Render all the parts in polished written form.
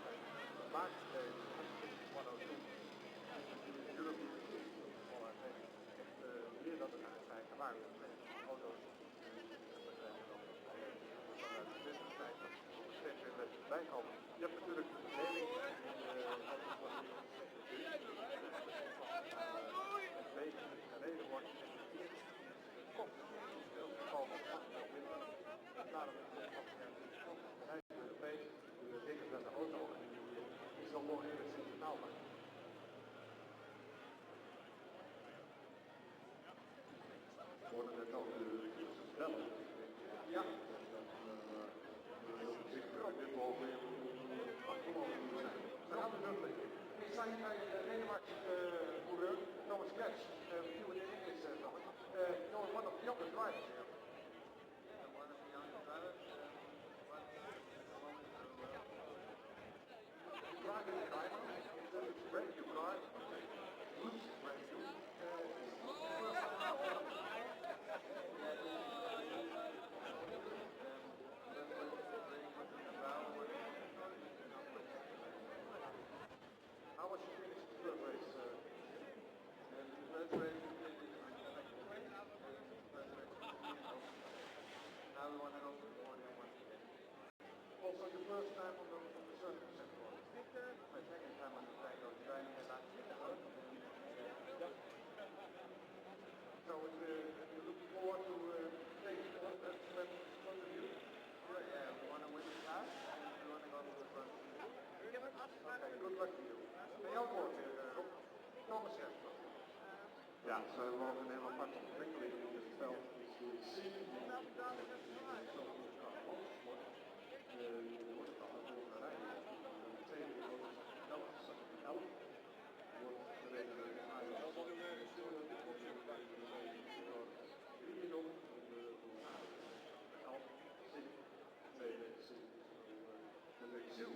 veiligheid. Maar deze Competition102 is natuurlijk European voluit echt meer dan een uitreiken waar we auto's vanuit de business-tijd steeds weer met bijkomen. Je hebt natuurlijk de verdeling het beetje gereden wordt en de kop in elk geval nog veel minder. Daarom is de reis Europees, zeker met de auto, die zo mooi in het signaal maken. We worden net al iets sneller. Ja. Dit mogen afgelopen zijn. We gaan de rug liggen. Ik sta hier bij de Denemarkse coureur, Thomas Kretsch. You in English, Thomas. You're one of the youngest drivers here. Yeah, one of the youngest drivers. Driving the driver. It's a brand new car. Looks brand new. How was your finish the third race? The third race now we want to go to the podium once again. Also your first time on the circuit, my second time on the track, I was driving at last year. So you're looking forward to taking what of you? Yeah, we want to win the class and we want to go to the front. Okay, good luck to you. En jouw woord weer, Rob. Thomas zegt. Ja, ze mogen een hele aparte ontwikkeling in het veld. Nou, dadelijk heb je nog uit. Je wordt het allemaal voor rijden. De tweede wordt 11. Wordt gereden door de Ajax. Door de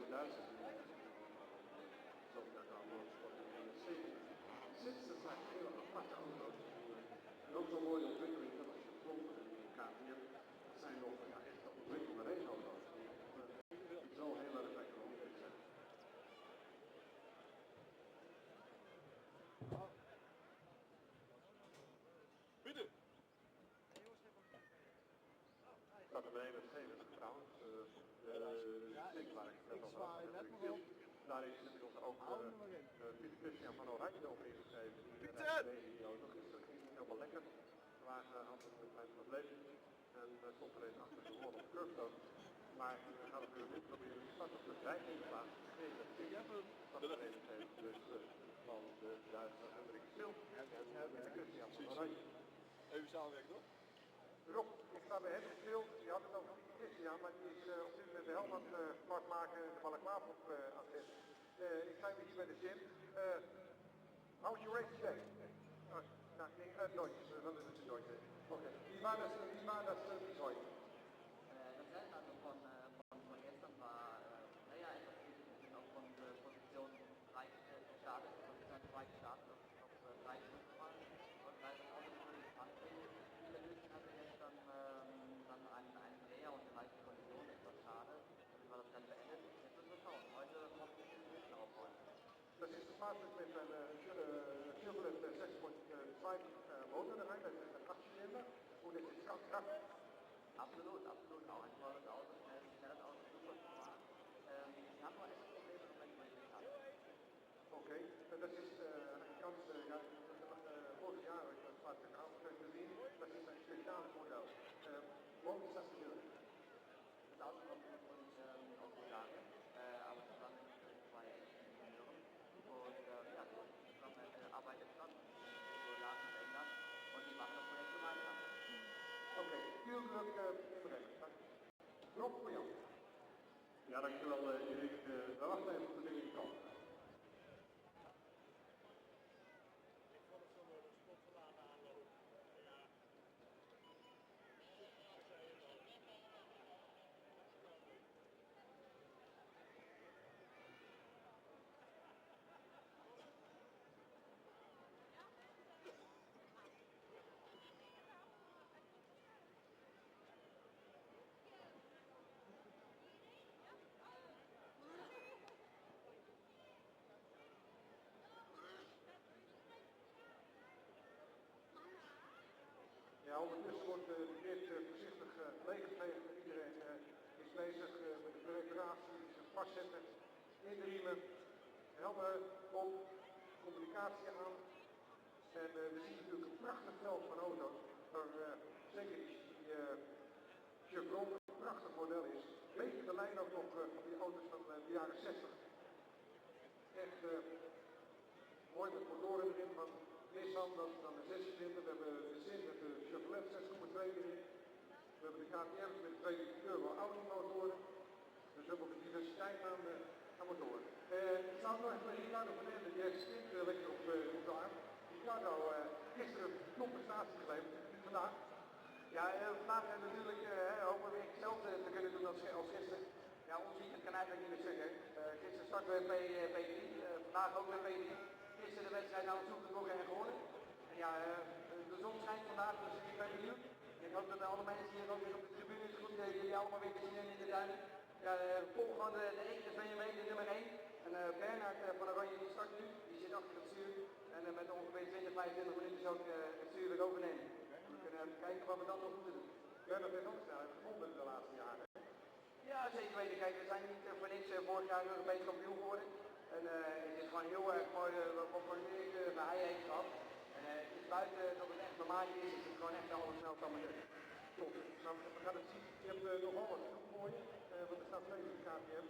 Duitsers. Sinds dat zijn hele aparte auto's. En ook zo'n mooie ontwikkeling dat als je klompen in de KTM, dat zijn nog echt ontwikkelde raceauto's. Die zo heel erg lekker ontwikkeld zijn. Binnen! Dat de beneden het gele trouwens. Ik waar ik net al had. Daar is inmiddels ook Pieter van Oranje op ingegeven. Pieter! Dat ging niet helemaal lekker. De wagen had een klein probleem. En stond er een achter de rol op de curbstone. Maar we gaan natuurlijk nu proberen de start op de rijdingsplaats te geven. Dat is de reden dus van de Duitse Hendrik Stil en Christian van Oranje. Even samenwerken toch? Rob, ik sta bij Hendrik Stil. Die had het over Christian, maar die is op dit moment de helm aan het zwart maken en de balklaaf op aan het zetten. Ik sta hier bij de gym. How was your race today? Nou, nee, Deutsch, dat is het in Deutsch. Okay. Wie war das nicht heute? Das Rennen also von gestern war naja, etwas schwierig, auch von Position 3 gestartet, von Position 2 gestartet auf 3 gefahren und da ist das Auto natürlich gefahren. Viele Lösungen hatte gestern dann einen Dreher und eine leichte Kollision, etwas schade, damit war das Rennen beendet. Jetzt müssen wir schauen, heute hoffentlich den nächsten aufholen. Dat is gepaard met een Chevrolet 6.5 motor erin, dat is een 8-cilinder. Hoe dit is kracht. Absolut, absolut. Auch ein tolles Auto, schnelles Auto, super gefahren. Wir haben nur etwas Probleme im Moment mit dem Start. Okay, dat is een kans, ja, vorig jaar heb ik dat vaak gezien, dat is een speciale model. Waarom is dat gebeurd? Das Auto kommt ursprünglich aus Bulgarien, aber das Land ist natürlich zwei Ingenieure. Und ja, die arbeitet schon in Bulgarien und England und die machen das Projekt gemeinsam. Oké, heel geluk in de rennen. Rob voor jou. Ja, dankjewel Erik. We wachten even op de dingen die komen. Ik vond het zo'n spotverlaten aanloop. Ja. ondertussen wordt de rit voorzichtig leeggeveegd. Iedereen is bezig met de preparatie, vastzetten, inriemen, helmen op, communicatie aan. En we zien natuurlijk een prachtig veld van auto's, waar zeker die Chevron een prachtig model is. Een beetje de lijn ook nog van die auto's van de jaren 60. Echt mooi met motoren erin van Nissan, dat is dan een 26. We hebben de Zin met de Chevrolet 6,2 erin. We hebben de KTM's met 2 turbo Audi motoren. Dus we hebben ook een diversiteit aan motoren. Ik zou nog even met Ricardo van Ende, die heeft sprint lekker op de arm. Ricardo, gisteren een topprestatie geleverd, vandaag. Ja, vandaag natuurlijk hopen we weer hetzelfde te kunnen doen als gisteren. Ja, ons weekend kan eigenlijk niet meer zeggen. Gisteren starten we P3, vandaag ook weer P3. Gisteren de wedstrijd aan het zoeken nog en gewonnen. En ja, de zon schijnt vandaag, dus ik ben benieuwd. Ik hoop dat alle mensen hier ook weer op de tribune is goed, jullie allemaal weer te zien in de duinen. Ja, volg gewoon de ene BMW, de nummer 1. En Bernhard van Oranje die start nu, die zit achter het stuur. En met ongeveer 20-25 minuten zou ik het stuur weer overnemen. We kunnen even kijken wat we dan nog moeten doen. Bernhard heeft ook snelheid gevonden de laatste jaren. Ja, zeker weten. Kijk, we zijn niet voor niks vorig jaar Europees kampioen geworden. En het is gewoon heel erg mooi wat voor neer hij heeft gehad. En het is buiten dat het echt normaal is het gewoon echt de allersnelste amateur. Top. Nou, we gaan het zien. Je hebt nogal wat goed voor je, want er staat 2 KTM.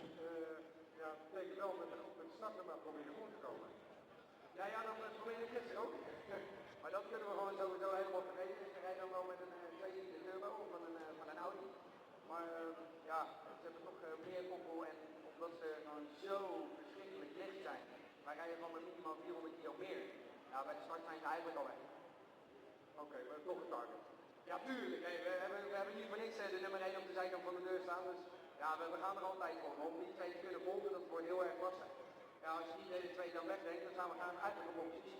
Ja, dat betekent wel met de starten maar proberen voor te komen. Ja, dan probeer ik gisteren ook. Maar dat kunnen we gewoon sowieso helemaal vergeten. Dus we rijden dan wel met een 2-liter turbo van een Audi. Maar ja, ze hebben toch meer koppel en omdat ze gewoon zo verschrikkelijk licht zijn. Wij rijden gewoon met minimaal 400 kilo meer. Ja, bij de start zijn ze eigenlijk al weg. Oké, maar toch een target. Ja, tuurlijk. Hey, we hebben niet voor niks de nummer 1 op de zijkant van de deur staan. Dus ja, we gaan er altijd voor. Om die 2 te kunnen volgen, dat wordt heel erg lastig. Ja, als je die deze 2 dan wegdenkt, dan gaan we eigenlijk op positie.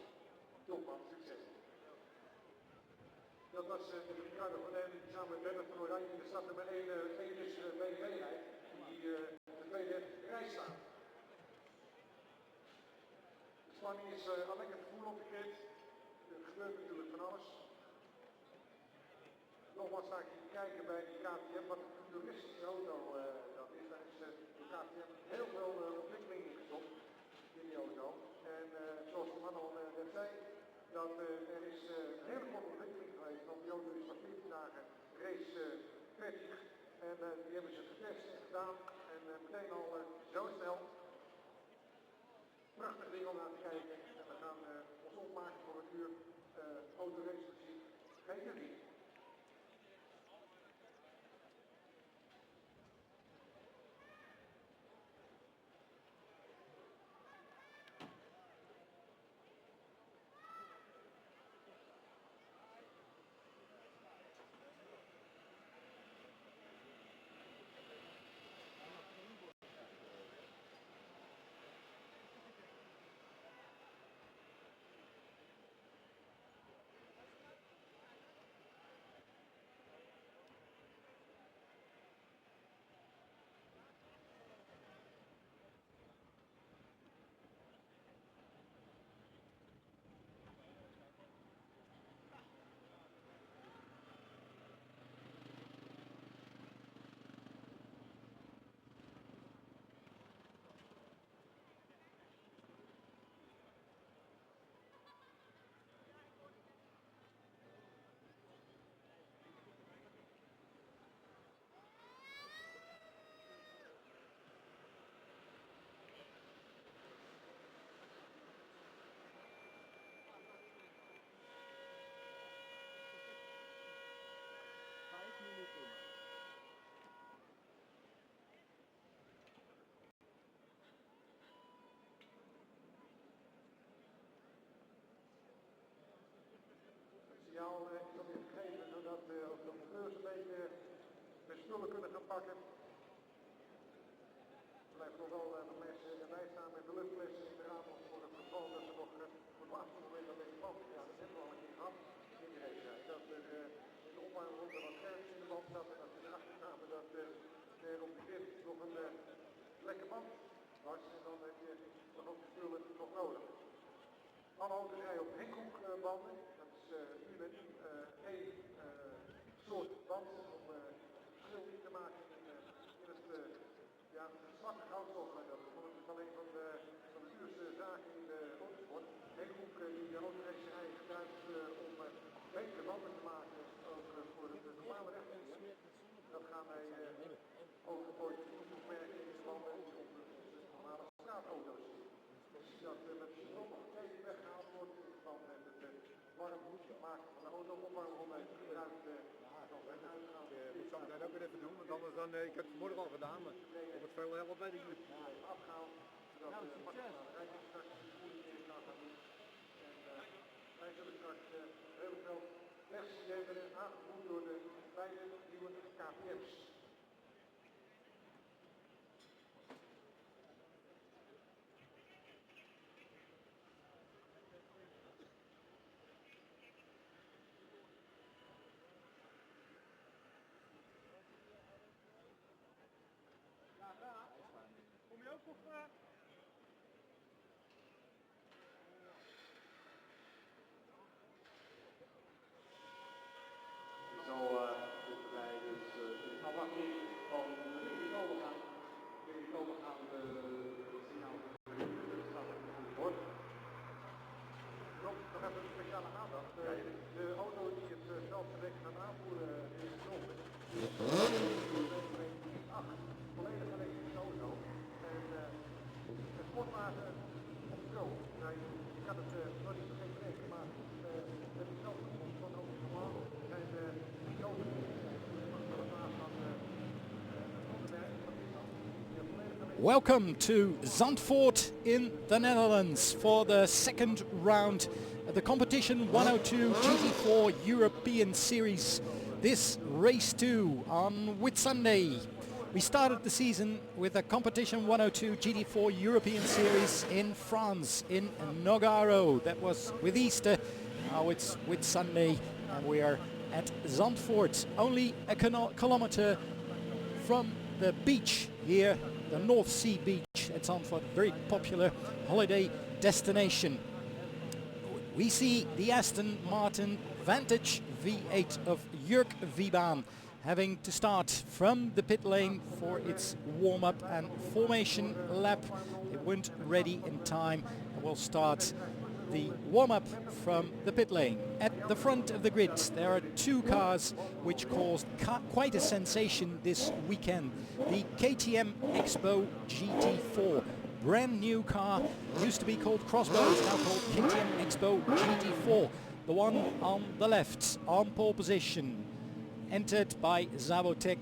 Top man, succes. Dat was Ricardo van Ende, die samen met Bernhard van Oranje in de stad nummer 1 dus BMW rijdt, die de tweede rij staat. De spanning is al lekker gevoel op de kit. Er gebeurt natuurlijk van alles. Nogmaals sta ik hier te kijken bij die KTM, wat een futuristische auto dat is. Daar is de KTM heel veel ontwikkeling in gestopt in die auto. En zoals de man al net zei, dat er is een hele korte ontwikkeling geweest, want die auto is maar 14 dagen race fertig. En die hebben ze getest en gedaan en meteen al zo snel. Prachtig ding om naar te kijken. En we gaan ons opmaken voor het uur autorace muziek. Geen jullie. Signaal is dat weer gegeven, zodat ook de monteurs een beetje de spullen kunnen gaan pakken. Er blijven nog wel wat mensen erbij staan met de luchtflessen in de raam voor het geval dat ze nog op het laatste moment een beetje band. Ja, dat hebben we al een keer gehad in de race. Dat er in de opwarmronde wat scherp in de band zat en dat we erachter kwamen dat er op de grid nog een lekke band was. En dan heb je nog ook de spullen nog nodig. Alle auto's rijden op Henkoek banden. Dat is 1 soort band om verschil niet te maken in het zwarte goudstof. Dat is alleen van de duurste zaken in de autosport. Henk die de autoracerij gebruikt om betere banden te maken, ook voor het normale wegverkeer. Dat gaan wij over positief opmerken in de banden die op de normale straatauto's zitten. Dat met de stroomopgeving weggehaald wordt in verband met het warm maken van de auto, opwarmen om het gebruikt als wij uitgaan. Moet zo meteen ook weer even doen, want anders dan, ik heb het vanmorgen al gedaan, maar op het veel helpen weet ik niet. Afgehaald, zodat de maximale rijdingskracht die voeding in kan gaan doen. En wij zullen straks heel veel versie leveren, aangevoerd door de beide nieuwe KPM's. Kom je ook of... Zo zitten wij dus in afwachting van de Risicomen gaan. De Risicomen gaan zien aan de stad wordt. Nog even een speciale aandacht. De auto die het veldvertrek gaat aanvoeren is gezonden. Volledig elektrische auto. En de sportwagen op de go. Nou, je kan het nog niet vergeten bedenken, maar het is zelf van ook normaal. En die auto Welcome to Zandvoort in the Netherlands for the second round of the Competition 102 GT4 European Series. This race 2 on Whitsunday. We started the season with a Competition 102 GT4 European Series in France, in Nogaro. That was with Easter. Now it's Whitsunday and we are at Zandvoort, only a kilometer from the beach here, the North Sea beach at Zandvoort, very popular holiday destination. We see the Aston Martin Vantage V8 of Jörg Wiebaan having to start from the pit lane for its warm-up and formation lap. It weren't ready in time and will start the warm-up from the pit lane. At the front of the grid there are two cars which caused quite a sensation this weekend. The KTM Expo GT4, brand new car, used to be called Crossbows, now called KTM Expo GT4. The one on the left, on pole position, entered by Zavotec,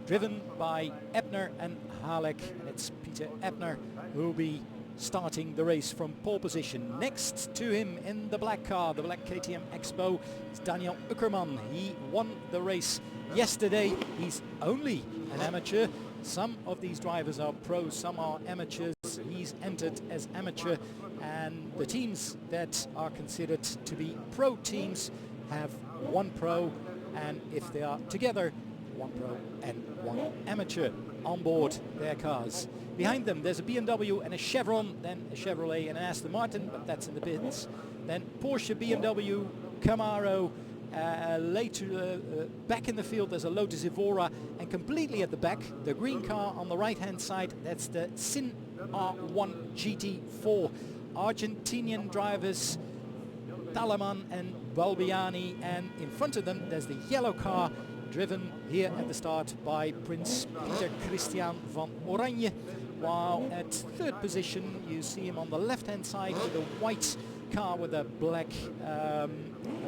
driven by Ebner and Halek. It's Peter Ebner who will be starting the race from pole position. Next to him in the black car, the black KTM Expo, is Daniel Uckerman. He won the race yesterday. He's only an amateur. Some of these drivers are pros, some are amateurs. He's entered as amateur, and the teams that are considered to be pro teams have one pro, and if they are together, one pro and one amateur on board their cars. Behind them there's a BMW and a Chevron, then a Chevrolet and an Aston Martin, but that's in the pits. Then Porsche, BMW, Camaro, later back in the field there's a Lotus Evora, and completely at the back, the green car on the right hand side, that's the Sin R1 GT4. Argentinian drivers Talaman and Balbiani, and in front of them there's the yellow car driven here at the start by Prince Peter Christian van Oranje, while at third position you see him on the left hand side with a white car with a black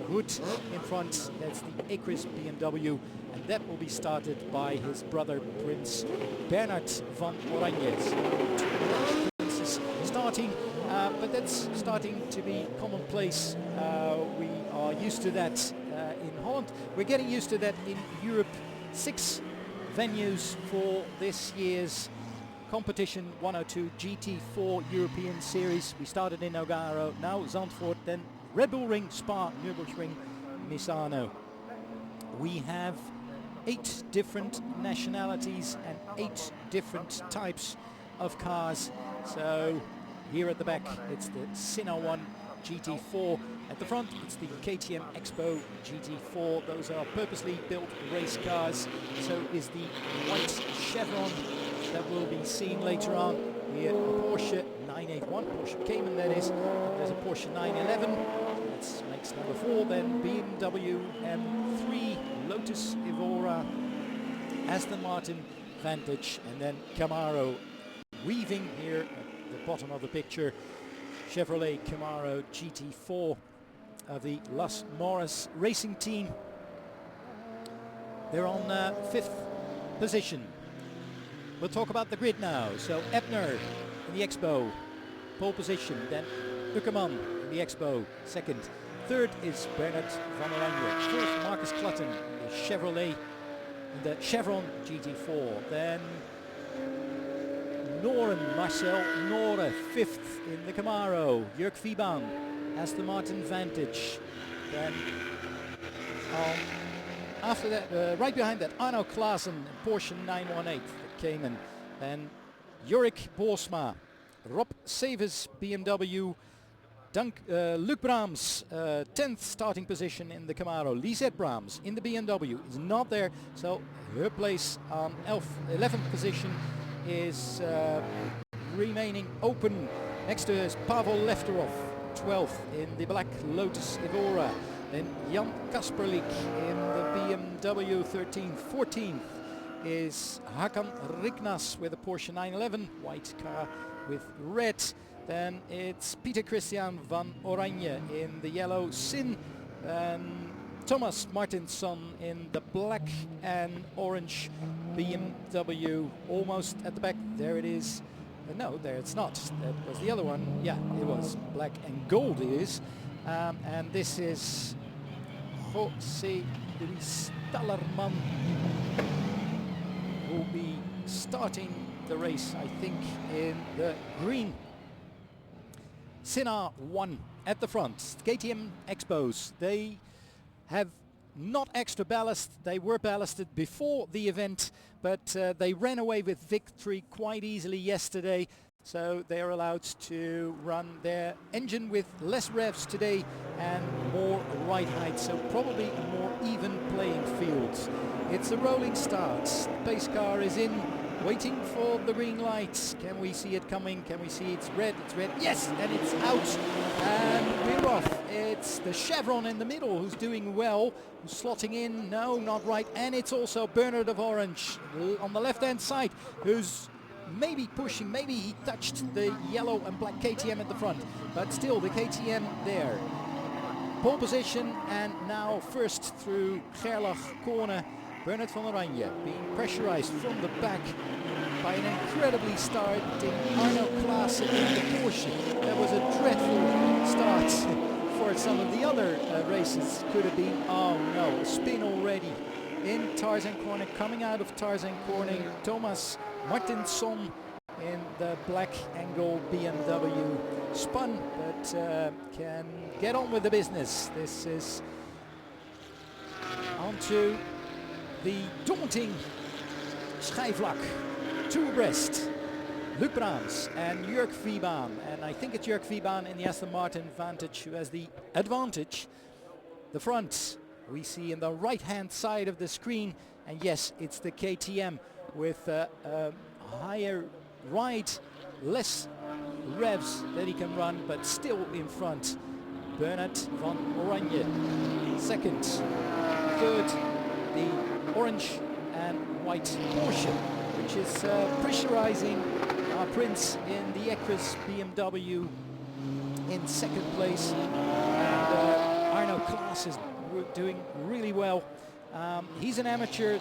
hood in front. That's the Acris BMW, and that will be started by his brother Prince Bernard van Oranje. So, princes starting, but that's starting to be commonplace. We are used to that in Holland. We're getting used to that in Europe. 6 venues for this year's Competition 102 GT4 European Series. We started in Nogaro, now Zandvoort, then Red Bull Ring, Spa, Nürburgring, Misano. We have 8 different nationalities and 8 different types of cars. So here at the back it's the Sin R1 GT4. At the front, it's the KTM Expo GT4. Those are purposely built race cars. So is the white Chevron that will be seen later on. Here, a Porsche 981, Porsche Cayman that is. There's a Porsche 911. That makes number 4. Then BMW M3, Lotus Evora, Aston Martin Vantage, and then Camaro weaving here at the bottom of the picture. Chevrolet Camaro GT4 of the Las Morris Racing Team. They're on 5th position. We'll talk about the grid now. So Ebner in the Expo, pole position. Then Uckerman in the Expo, second. Third is Bernard van Oranje. Fourth, Marcus Clutton in the Chevrolet, in the Chevron GT4. Then Noren, Marcel Noren, fifth in the Camaro. Jörg Viban, Aston Martin Vantage. Then after that, right behind that, Arno Klaassen, Porsche 918, the Cayman. Then Jorik Boersma, Rob Severs, BMW. Luc Brahms, 10th starting position in the Camaro. Lisette Brahms in the BMW is not there, so her place on 11th position is remaining open. Next to her is Pavel Lefterov, 12th in the black Lotus Evora. Then Jan Kasperlik in the BMW 13th. 14th is Hakan Rignas with a Porsche 911, white car with red. Then it's Peter Christian van Oranje in the yellow Sin. Thomas Martinsson in the black and orange BMW, almost at the back. There it is. No, there it's not. That was the other one. Yeah, it was black and gold it is. And this is Jose Luis Tallerman, who will be starting the race, I think, in the green. Sinner 1 at the front. KTM Expos, they have not extra ballast. They were ballasted before the event, but they ran away with victory quite easily yesterday. So they are allowed to run their engine with less revs today and more ride height. So probably a more even playing field. It's a rolling start. Pace car is in, waiting for the green lights. Can we see it coming? Can we see it's red? It's red. Yes, and it's out. And we're off. It's the Chevron in the middle who's doing well, who's slotting in. No, not right. And it's also Bernard of Orange on the left-hand side, who's maybe pushing. Maybe he touched the yellow and black KTM at the front, but still the KTM there. Pole position, and now first through Gerlach corner. Bernard van Oranje being pressurized from the back by an incredibly starting Arno Klaassen in the Porsche. That was a dreadful start for some of the other races. Could have been, oh no, spin already in Tarzan corner. Coming out of Tarzan corner, Thomas Martinsson in the black and gold BMW. Spun, but can get on with the business. This is onto the daunting Schijfvlak, two abreast. Luc Brahms and Jörg Viban, and I think it's Jörg Viban in the Aston Martin Vantage who has the advantage. The front we see in the right hand side of the screen, and yes, it's the KTM with a higher ride, less revs that he can run, but still in front. Bernard van Oranje second. Third, the orange and white Porsche, which is pressurizing our Prince in the Ecris BMW in second place. And Arno Klaas is doing really well. He's an amateur,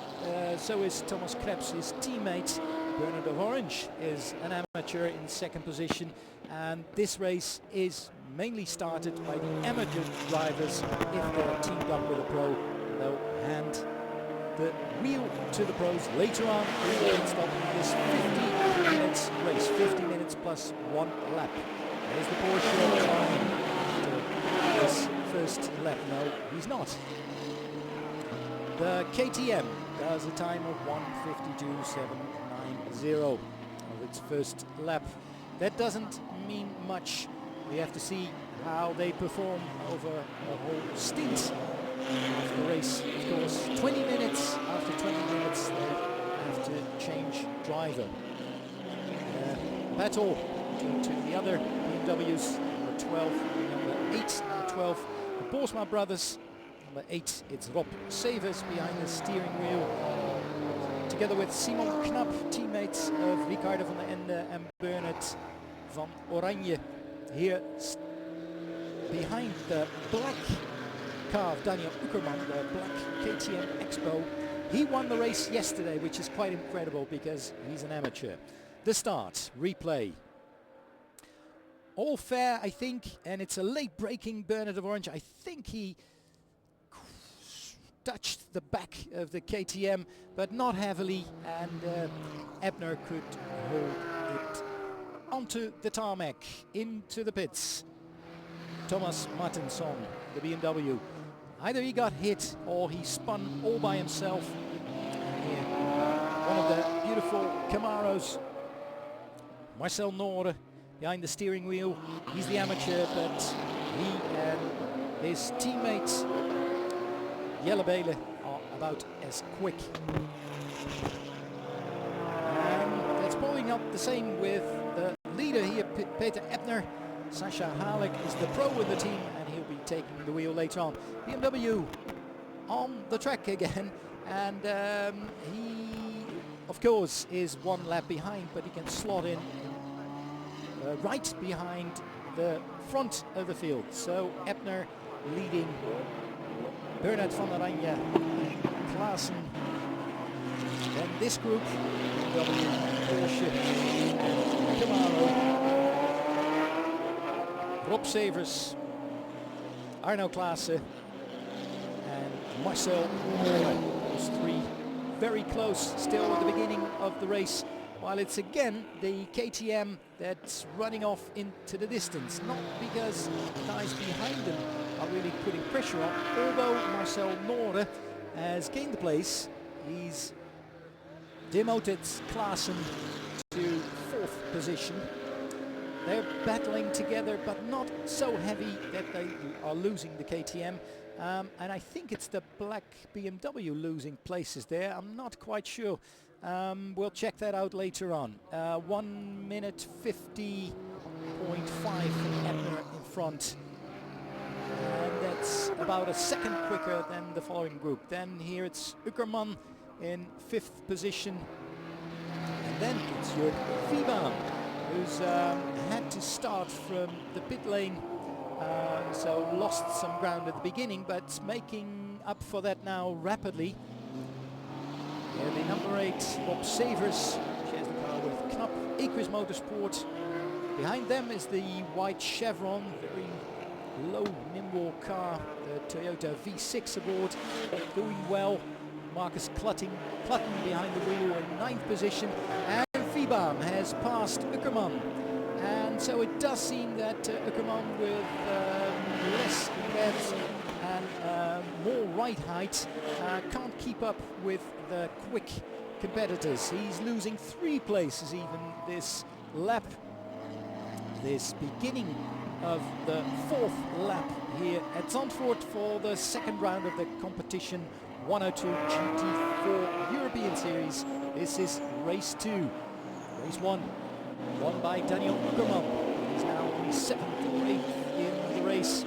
so is Thomas Krebs, his teammate. Bernard of Orange is an amateur in second position, and this race is mainly started by the amateur drivers. If they're teamed up with a pro, they'll hand the wheel to the pros later on in the pit stop. This 50 minutes race, 50 minutes plus 1 lap. There's the Porsche trying after this first lap. No, he's not. The KTM does a time of 1:52.790 of its first lap. That doesn't mean much we have to see how they perform over a whole stint of the race. Of course, 20 minutes. After 20 minutes, they have to change driver. Battle to the other BMWs, number 12, number 8, number 12, the Boersma brothers. Number 8, it's Rob Savers behind the steering wheel, together with Simon Knap, teammates of Ricardo van der Ende and Bernard van Oranje. Here behind the black car of Daniel Uckerman, the black KTM Expo. He won the race yesterday, which is quite incredible because he's an amateur. The start, replay. All fair, I think, and it's a late braking Bernard of Orange. I think he touched the back of the KTM, but not heavily, and Ebner could hold it onto the tarmac, into the pits. Thomas Martinsson, the BMW. Either he got hit or he spun all by himself. And here, one of the beautiful Camaros, Marcel Noorde, behind the steering wheel. He's the amateur, but he and his teammates Jelle Bele are about as quick. And that's pulling up the same with the leader here, Peter Ebner. Sascha Halek is the pro with the team, and he'll be taking the wheel later on. BMW on the track again, and he, of course, is one lap behind, but he can slot in right behind the front of the field. So Ebner leading Bernard van Oranje, Klaassen. Then this group, BMW, Porsche, and Camaro. Rob Savers, Arno Klaassen, and Marcel. Those three very close still at the beginning of the race, while it's again the KTM that's running off into the distance. Not because the guys behind them are really putting pressure on, although Marcel Noorde has gained the place. He's demoted Klaassen to 4th position. They're battling together, but not so heavy that they are losing the KTM. And I think it's the black BMW losing places there. I'm not quite sure. We'll check that out later on. 1 minute 50.5 from Ebner in front. And that's about a second quicker than the following group. Then here it's Uckerman in 5th position. And then it's Jörg Viebam, who's had to start from the pit lane, so lost some ground at the beginning, but making up for that now rapidly. Here the number 8, Bob Savers, shares the car with Knap, Equus Motorsport. Behind them is the white Chevron, very low, nimble car, the Toyota V6 aboard, doing well. Marcus Clutton behind the wheel in 9th position, and Viebam has passed Uckerman. And so it does seem that Uckerman with less depth and more ride height can't keep up with the quick competitors. He's losing 3 places even this lap, this beginning of the 4th lap here at Zandvoort for the second round of the Competition 102 GT4 European Series. This is race 2. Race 1, won by Daniel Uckerman. He's now only 7th or 8th in the race.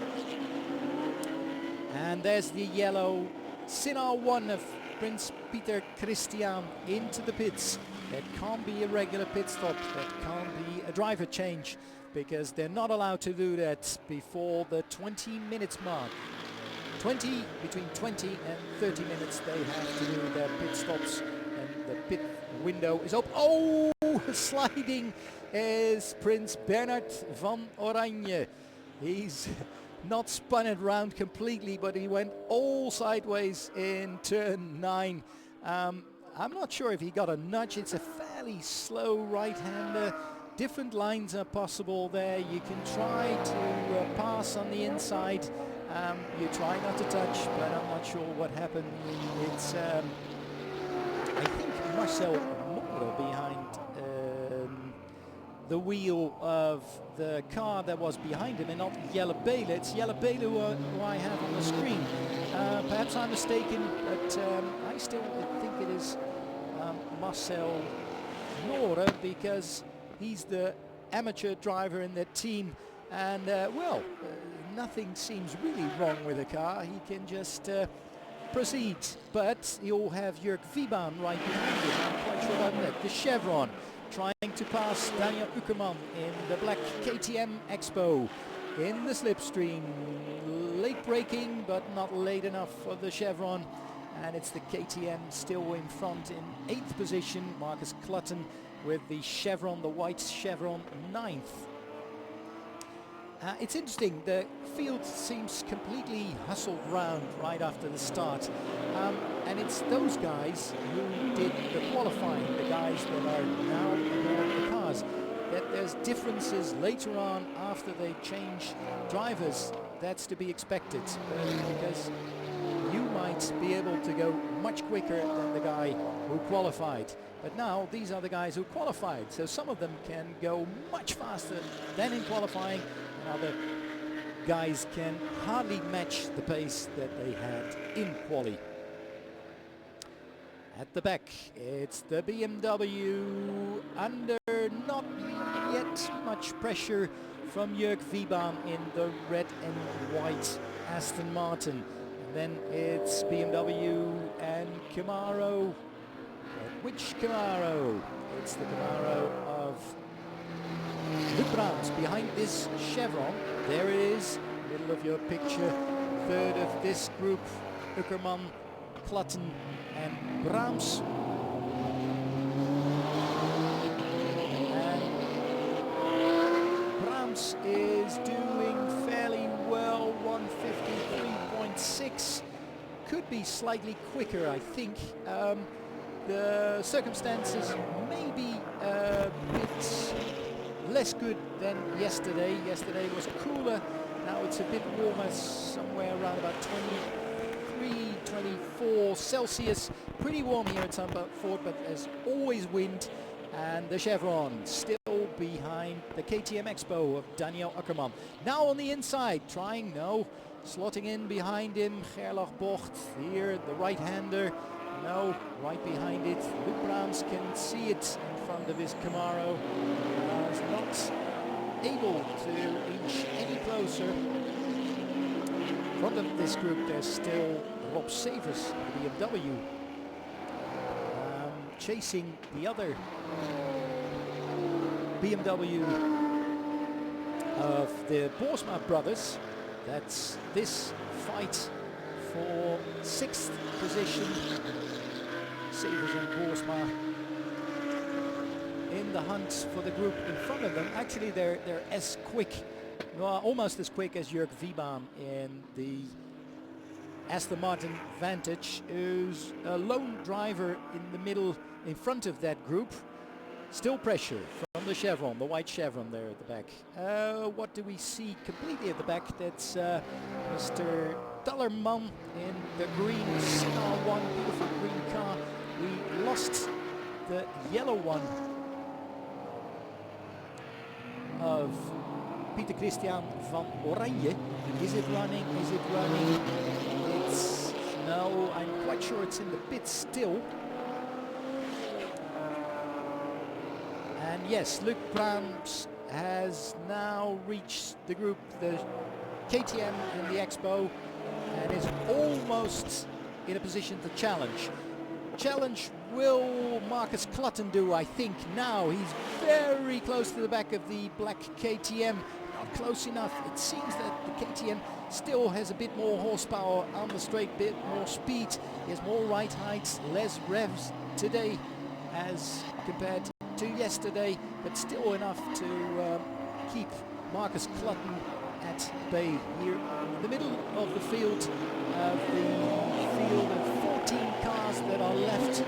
And there's the yellow Sinar 1 of Prince Peter Christian into the pits. That can't be a regular pit stop, that can't be a driver change, because they're not allowed to do that before the 20 minutes mark. Between 20 and 30 minutes they have to do their pit stops, and the pit window is open. Oh, sliding is Prince Bernard van Oranje. He's not spun it round completely, but he went all sideways in turn 9. I'm not sure if he got a nudge. It's a fairly slow right-hander. Different lines are possible there. You can try to pass on the inside. You try not to touch, but I'm not sure what happened. It's, I think, Marcel Noorde behind the wheel of the car that was behind him and not Jelle Bele. It's Jelle Bele who I have on the screen. Perhaps I'm mistaken, but I still think it is Marcel Nore, because he's the amateur driver in that team, and nothing seems really wrong with the car. He can just proceed, but he'll have Jörg Wiebaan right behind him. I'm quite sure about that. The Chevron trying to pass Daniel Uckerman in the black KTM Expo in the slipstream. Late braking, but not late enough for the Chevron, and it's the KTM still in front in 8th position. Marcus Clutton with the Chevron, the white Chevron, 9th. It's interesting, the field seems completely hustled round right after the start, and it's those guys who did the qualifying, the guys that are now aboard the cars, that there's differences later on after they change drivers. That's to be expected, because you might be able to go much quicker than the guy who qualified. But now these are the guys who qualified, so some of them can go much faster than in qualifying, and other guys can hardly match the pace that they had in quali. At the back, it's the BMW under not yet much pressure from Jörg Wiebaan in the red and white Aston Martin. And then it's BMW and Camaro. Which Camaro? It's the Camaro of Luc Brahms behind this Chevron. There it is, middle of your picture. Third of this group, Uckerman, Clutton and Brahms. And Brahms is doing fairly well, 153.6. Could be slightly quicker, I think. The circumstances may be a bit less good than yesterday. Yesterday was cooler, now it's a bit warmer, somewhere around about 23, 24 Celsius. Pretty warm here at Zandvoort, but there's always wind. And the Chevron still behind the KTM Expo of Daniel Uckerman. Now on the inside, slotting in behind him, Gerlach Bocht, here the right-hander. No, right behind it. Luc Brahms can see it in front of his Camaro. Is not able to inch any closer. In front of this group there's still Rob Savers, the BMW, chasing the other BMW of the Boersma brothers. That's this fight for 6th position. Savers and Boersma in the hunt for the group in front of them. Actually, they're as quick, almost as quick as Jörg Wiebaan in the Aston Martin Vantage, who's a lone driver in the middle, in front of that group. Still pressure from the Chevron, the white Chevron there at the back. What do we see completely at the back? That's Mr. Dallerman in the green SR1, beautiful green car. We lost the yellow one of Pieter Christian van Oranje. Is it running? Is it running? It's... no, I'm quite sure it's in the pit still. And yes, Luc Brahms has now reached the group, the KTM and the Expo, and is almost in a position to challenge. Challenge will Marcus Clutton do, I think. Now he's very close to the back of the black KTM. Not close enough. It seems that the KTM still has a bit more horsepower on the straight, bit more speed. He has more right heights, less revs today as compared to yesterday, but still enough to keep Marcus Clutton at bay. Here in the middle of the field of 14 cars that are left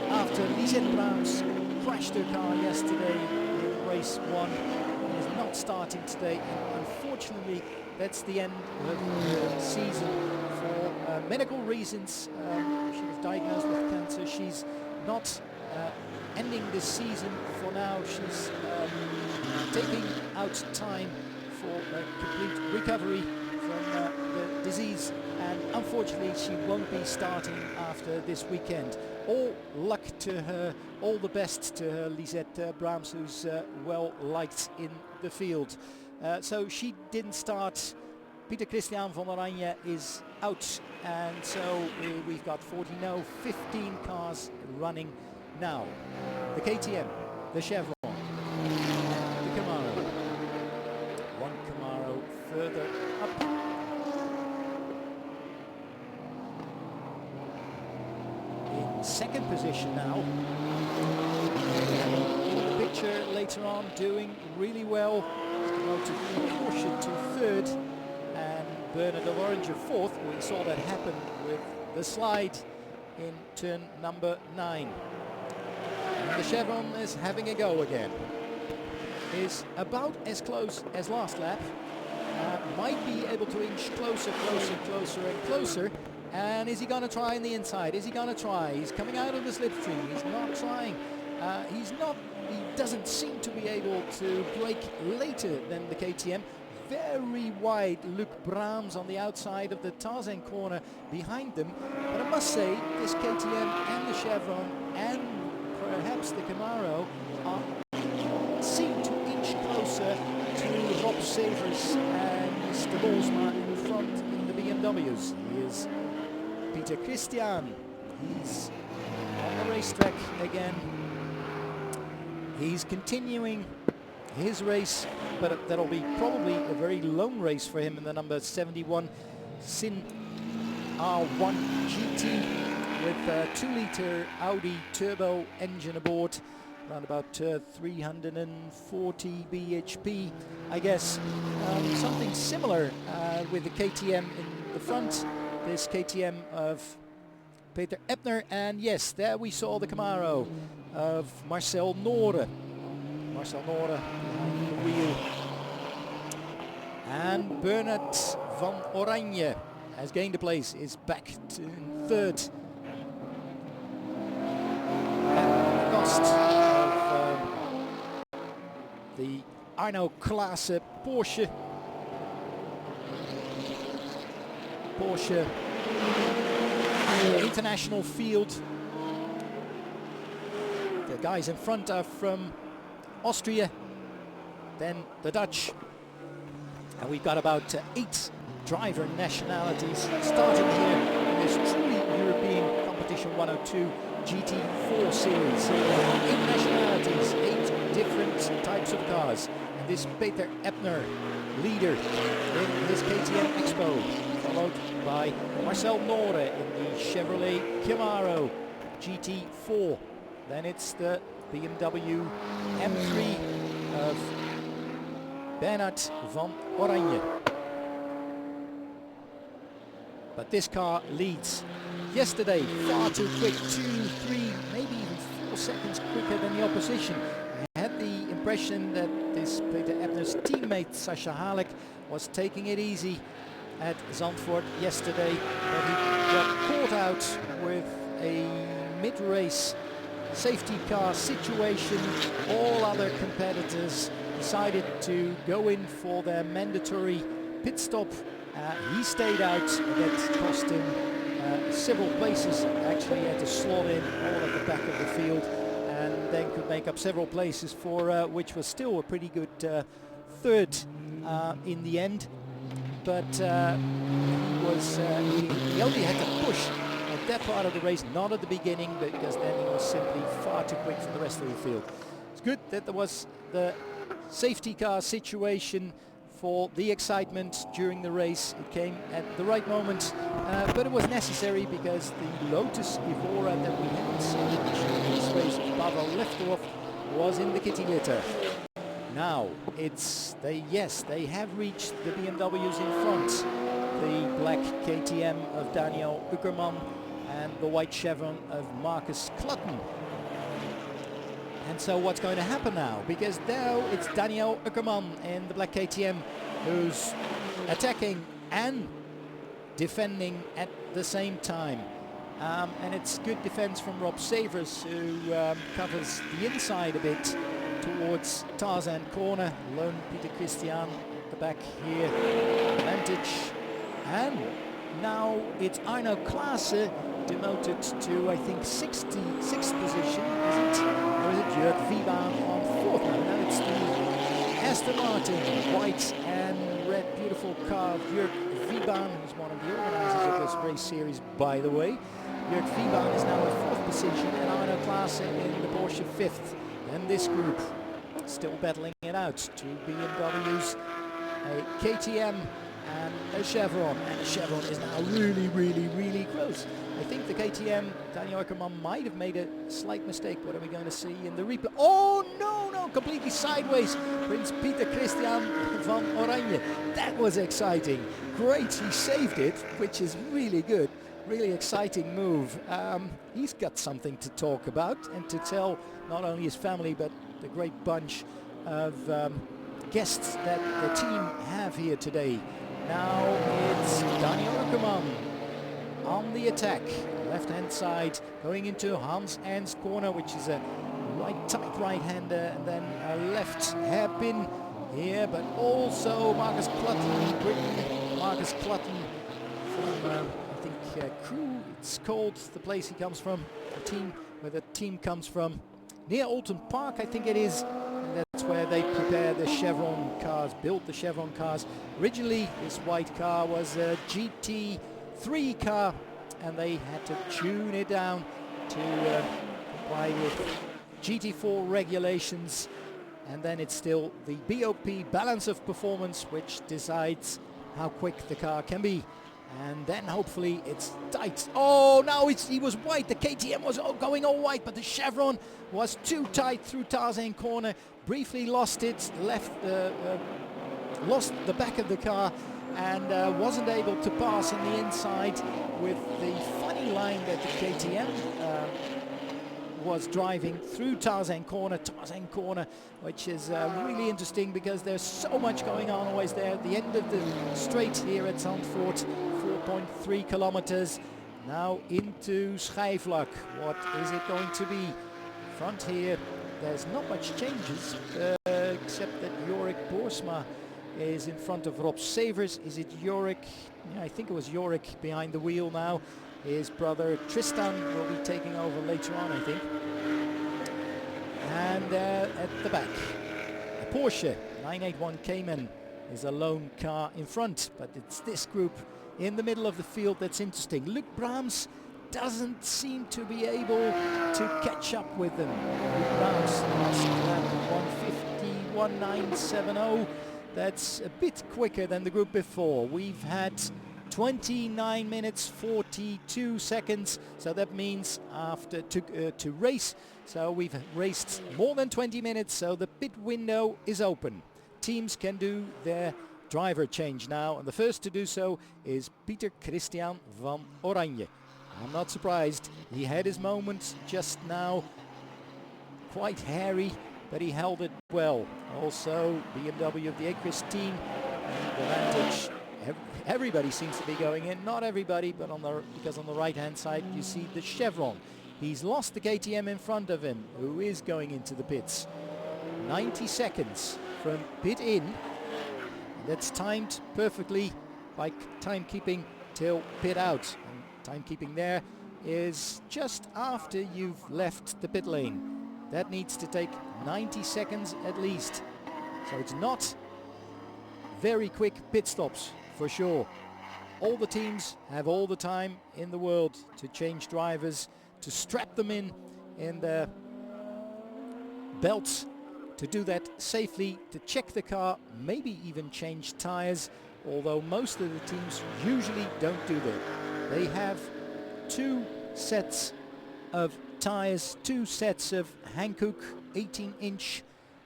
after Lisette Brahms crashed her car yesterday in race 1 and is not starting today, and unfortunately that's the end of the season for medical reasons. She was diagnosed with cancer. She's not ending this season for now. She's taking out time for a complete recovery from the disease, and unfortunately she won't be starting after this weekend. All luck to her, all the best to her, Lisette Brahms, who's well liked in the field. So she didn't start. Pieter Christian van Oranje is out, and so we've got 15 cars running now. The KTM, the Chevron, the Camaro. One Camaro further up. In second position now. In the picture later on, doing really well. Promoted from Porsche to third, and Bernard of Orange fourth. We saw that happen with the slide in turn number 9. And the Chevron is having a go again. Is about as close as last lap. Might be able to inch closer and closer. And is he going to try on the inside? Is he going to try? He's coming out of the slipstream. He's not trying. He doesn't seem to be able to brake later than the KTM. Very wide Luc Brahms on the outside of the Tarzan corner behind them. But I must say, this KTM and the Chevron and perhaps the Camaro seem to inch closer to Rob Savers and Mr. Bolsma in front in the BMWs. Here's Pieter Christian. He's on the racetrack again. He's continuing his race, but that'll be probably a very long race for him in the number 71 Sin R1 GT with a 2-liter Audi turbo engine aboard, around about 340 bhp, I guess. Something similar with the KTM in the front, this KTM of Peter Ebner, and yes, there we saw the Camaro of Marcel Noore. Marcel Noore behind the wheel. And Bernard van Oranje has gained a place, is back to third. At the cost of the Arno Klaassen Porsche. Porsche international field. The guys in front are from Austria, then the Dutch, and we've got about 8 driver nationalities starting here in this truly European Competition 102 GT4 series. 8 nationalities, 8 different types of cars, and this Peter Ebner, leader in this KTM Expo, followed by Marcel Noore in the Chevrolet Camaro GT4. Then it's the BMW M3 of Bernard van Oranje. But this car leads. Yesterday, far too quick, 2, 3, maybe even 4 seconds quicker than the opposition. I had the impression that this Peter Ebner's teammate Sascha Halek was taking it easy at Zandvoort yesterday, but he got caught out with a mid-race safety car situation. All other competitors decided to go in for their mandatory pit stop. He stayed out. That cost him several places. Actually, he had to slot in all at the back of the field, and then could make up several places for which was still a pretty good third in the end. But he only had to push at that part of the race, not at the beginning, because then he was simply far too quick for the rest of the field. It's good that there was the safety car situation for the excitement during the race. It came at the right moment, but it was necessary because the Lotus Evora that we hadn't seen in this race of Pavel Leftorov was in the kitty litter. Now it's they have reached the BMWs in front, the black KTM of Daniel Uckerman and the white Chevron of Marcus Clutten. And so what's going to happen now? Because now it's Daniel Uckerman in the black KTM who's attacking and defending at the same time. And it's good defense from Rob Savers, who covers the inside a bit towards Tarzan corner. Lone Peter Christian at the back here, advantage. And now it's Arno Klaassen demoted to, I think, 66th position, is it? Or is it Jörg Wiebaan on 4th? No, it's the Aston Martin, white and red, beautiful car of Jörg Wiebaan, who's one of the organisers of this race series, by the way. Jörg Wiebaan is now in 4th position and Arno Klaassen in the Porsche 5th. And this group still battling it out. 2 BMWs, a KTM and a Chevron. And the Chevron is now really close. I think the KTM, Daniel Ackermann, might have made a slight mistake. What are we going to see in the replay? Oh no, completely sideways. Prince Peter Christian van Oranje. That was exciting. Great, he saved it, which is really good. Really exciting move. He's got something to talk about and to tell not only his family but the great bunch of guests that the team have here today. Now it's Daniel Ackermann on the attack. Left hand side going into Hans Ernst corner, which is a tight right-hander, and then a left hairpin here, but also Marcus Clutton, Britain. Marcus Clutton from Crew, it's called, the place he comes from, the team where the team comes from, near Alton Park, I think it is, and that's where they prepare the Chevron cars, built the Chevron cars. Originally this white car was a GT4 car, and they had to tune it down to comply with GT4 regulations, and then it's still the BOP, balance of performance, which decides how quick the car can be. And then hopefully it's tight. Oh, now he was white. The KTM was going all white, but the Chevron was too tight through Tarzan corner. Briefly lost it, lost the back of the car, and wasn't able to pass on the inside with the funny line that the KTM was driving through Tarzan corner, which is really interesting because there's so much going on always there at the end of the straight here at Zandvoort. 4.3 kilometers now into Schijfvlak. What is it going to be? Front here, there's not much changes except that Jorik Boersma is in front of Rob Savers. Is it Jorik? Yeah, I think it was Jorik behind the wheel now. His brother Tristan will be taking over later on, I think. And at the back, a Porsche 981 Cayman is a lone car in front, but it's this group in the middle of the field that's interesting. Luc Brahms doesn't seem to be able to catch up with them. Luc Brahms last lap 150.1970. That's a bit quicker than the group before. We've had 29 minutes 42 seconds, so that means after to race, so we've raced more than 20 minutes, so the pit window is open. Teams can do their driver change now, and the first to do so is Peter Christian van Oranje. I'm not surprised, he had his moment just now, quite hairy, but he held it well. Also BMW of the Equus team, and the advantage. Everybody seems to be going in, not everybody, but because on the right hand side you see the Chevron. He's lost the KTM in front of him, who is going into the pits. 90 seconds from pit in. That's timed perfectly by timekeeping till pit out. And timekeeping there is just after you've left the pit lane. That needs to take 90 seconds at least. So it's not very quick pit stops for sure. All the teams have all the time in the world to change drivers, to strap them in their belts, to do that safely, to check the car, maybe even change tires, although most of the teams usually don't do that. They have 2 sets of tires, 2 sets of Hankook 18-inch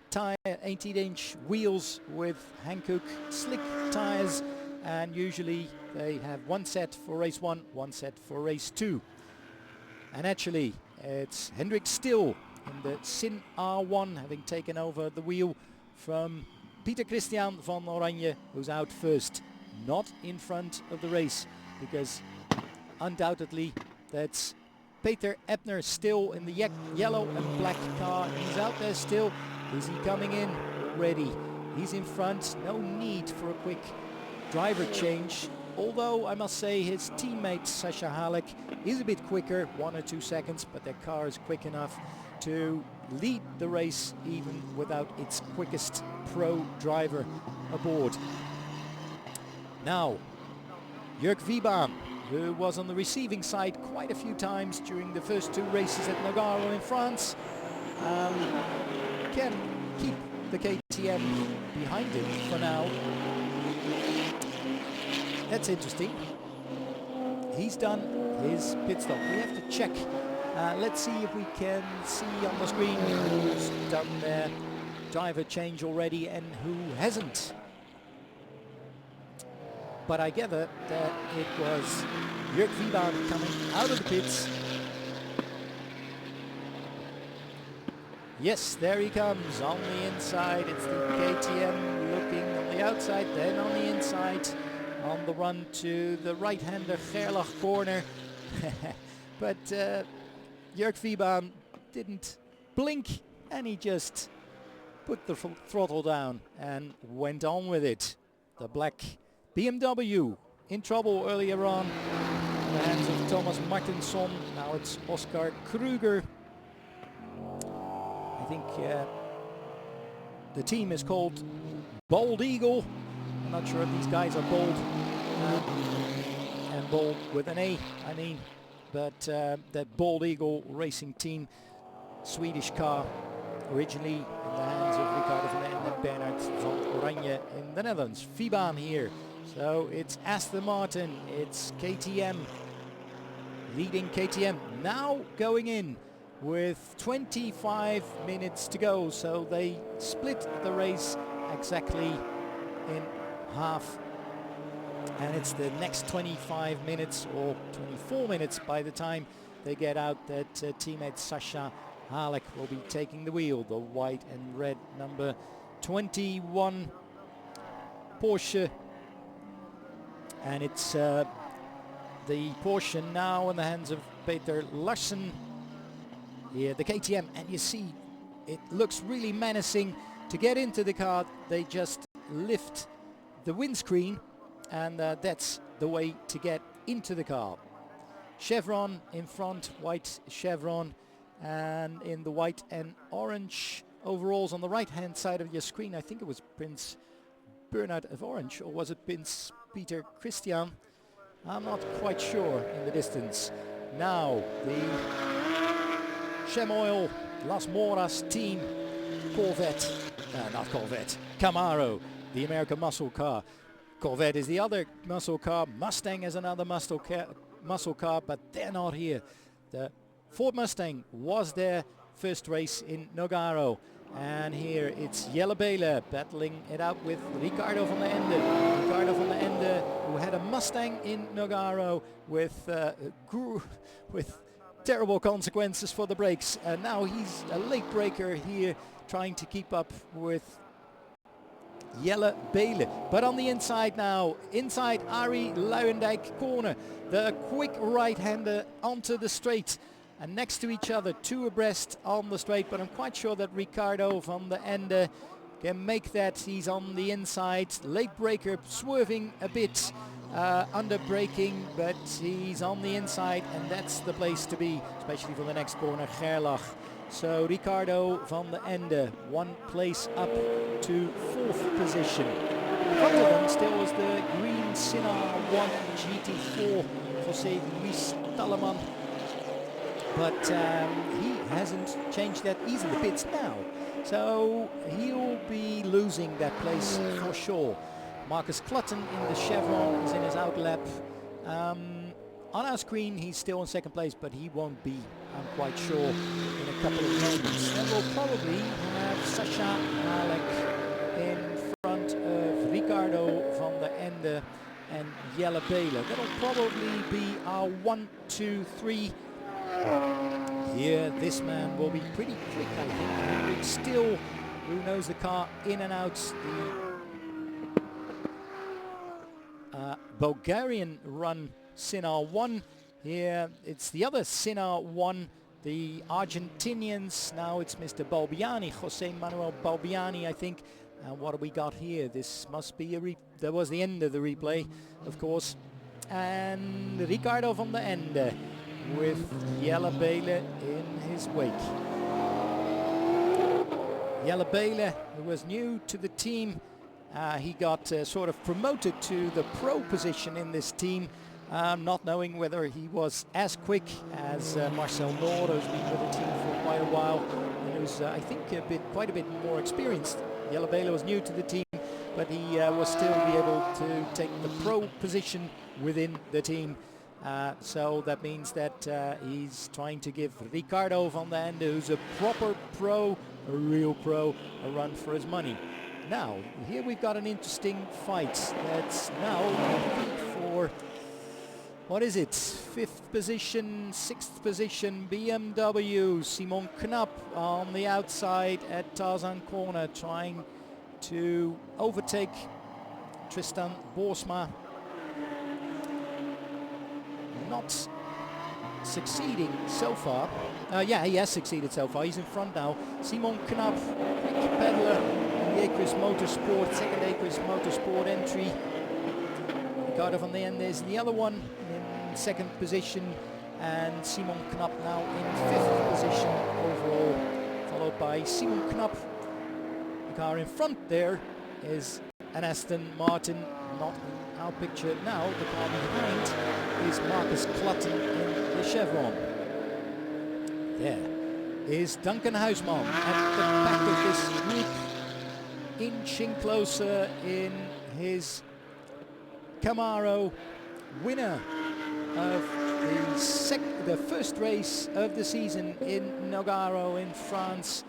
tire, 18-inch wheels with Hankook slick tires, and usually they have 1 set for race 1, 1 set for race 2. And actually it's Hendrik Still in the Sin R1 having taken over the wheel from Peter Christian van Oranje, who's out first, not in front of the race, because undoubtedly that's Peter Ebner still in the yellow and black car. He's out there still. Is he coming in already? He's in front. No need for a quick driver change. Although I must say his teammate Sasha Halek is a bit quicker, 1 or 2 seconds, but their car is quick enough to lead the race even without its quickest pro driver aboard. Now, Jörg Wiebahn, who was on the receiving side quite a few times during the first 2 races at Nogaro in France, can keep the KTM behind him for now. That's interesting. He's done his pit stop. We have to check. Let's see if we can see on the screen who's done their driver change already and who hasn't. But I gather that it was Jörg Wiebahn coming out of the pits. Yes, there he comes on the inside. It's the KTM looking on the outside, then on the inside. On the run to the right-hander Gerlach corner. But Jörg Wiebahn didn't blink and he just put the throttle down and went on with it. The black BMW in trouble earlier on in the hands of Thomas Martinsson. Now it's Oscar Kruger. I think the team is called Bold Eagle. I'm not sure if these guys are bold and bold with an A, I mean, but that Bold Eagle Racing Team, Swedish car, originally in the hands of Ricardo van den Ende and Bernard van Oranje in the Netherlands. Wiebahn here, so it's Aston Martin, it's KTM, leading KTM, now going in with 25 minutes to go, so they split the race exactly in half, and it's the next 25 minutes or 24 minutes by the time they get out that teammate Sasha Halek will be taking the wheel, the white and red number 21 Porsche, and it's the Porsche now in the hands of Peter Larsen here, the KTM, and you see it looks really menacing. To get into the car they just lift the windscreen, and that's the way to get into the car. Chevron in front, white chevron, and in the white and orange overalls on the right hand side of your screen, I think it was Prince Bernhard of Orange, or was it Prince Peter Christian? I'm not quite sure in the distance. Now the Chemoil Las Moras team, Corvette, not Corvette, Camaro, the American muscle car. Corvette is the other muscle car. Mustang is another muscle car, but they're not here. The Ford Mustang was their first race in Nogaro, and here it's Jelle Bele battling it out with Ricardo van der Ende. Ricardo van der Ende, who had a Mustang in Nogaro with terrible consequences for the brakes, and now he's a late breaker here, trying to keep up with Jelle Bele. But on the inside now, inside Arie Luijendijk corner, the quick right-hander onto the straight, and next to each other, 2 abreast on the straight, but I'm quite sure that Ricardo van der Ende can make that. He's on the inside, late breaker, swerving a bit, under braking, but he's on the inside, and that's the place to be, especially for the next corner, Gerlach. So Ricardo van der Ende, 1 place up to 4th position. In front of them still is the green Sinar 1 GT4 José Luis Talleman, but he hasn't changed that. He's in the pits now, so he'll be losing that place for sure. Marcus Clutton in the Chevron is in his out lap. On our screen he's still in 2nd place, but he won't be, I'm quite sure, in a couple of moments. Then we'll probably have Sasha Halek in front of Ricardo van der Ende and Jelle Bele. That'll probably be our 1, 2, 3. Here this man will be pretty quick, I think. Henrik Still, who knows the car in and out, the Bulgarian run Sinar 1. Here it's the other Sinar 1, the Argentinians. Now it's Mr. Balbiani, Jose Manuel Balbiani, I think. And what do we got here? This must be that was the end of the replay, of course. And Ricardo van der Ende with Jelle Bele in his wake. Jelle Bele, who was new to the team, he got sort of promoted to the pro position in this team, not knowing whether he was as quick as Marcel Noor, who's been with the team for quite a while and who's I think quite a bit more experienced. Jelle Bele was new to the team, but he was still be able to take the pro position within the team. So that means that he's trying to give Ricardo van der Ende, who's a proper pro, a real pro, a run for his money. Now, here we've got an interesting fight. That's now for, what is it, 5th position, 6th position, BMW. Simon Knapp on the outside at Tarzan corner, trying to overtake Tristan Boersma. Not succeeding so far. Yeah, he has succeeded so far. He's in front now. Simon Knapp, quick peddler in the Acris Motorsport, second Acris Motorsport entry. Ricardo van der Ende is the other one in 2nd position, and Simon Knapp now in 5th position overall, followed by Simon Knapp. The car in front there is an Aston Martin, not in our picture now. The car behind is Marcus Clutton in the Chevron. There is Duncan Huisman at the back of this group, inching closer in his Camaro, winner of the first race of the season in Nogaro in France.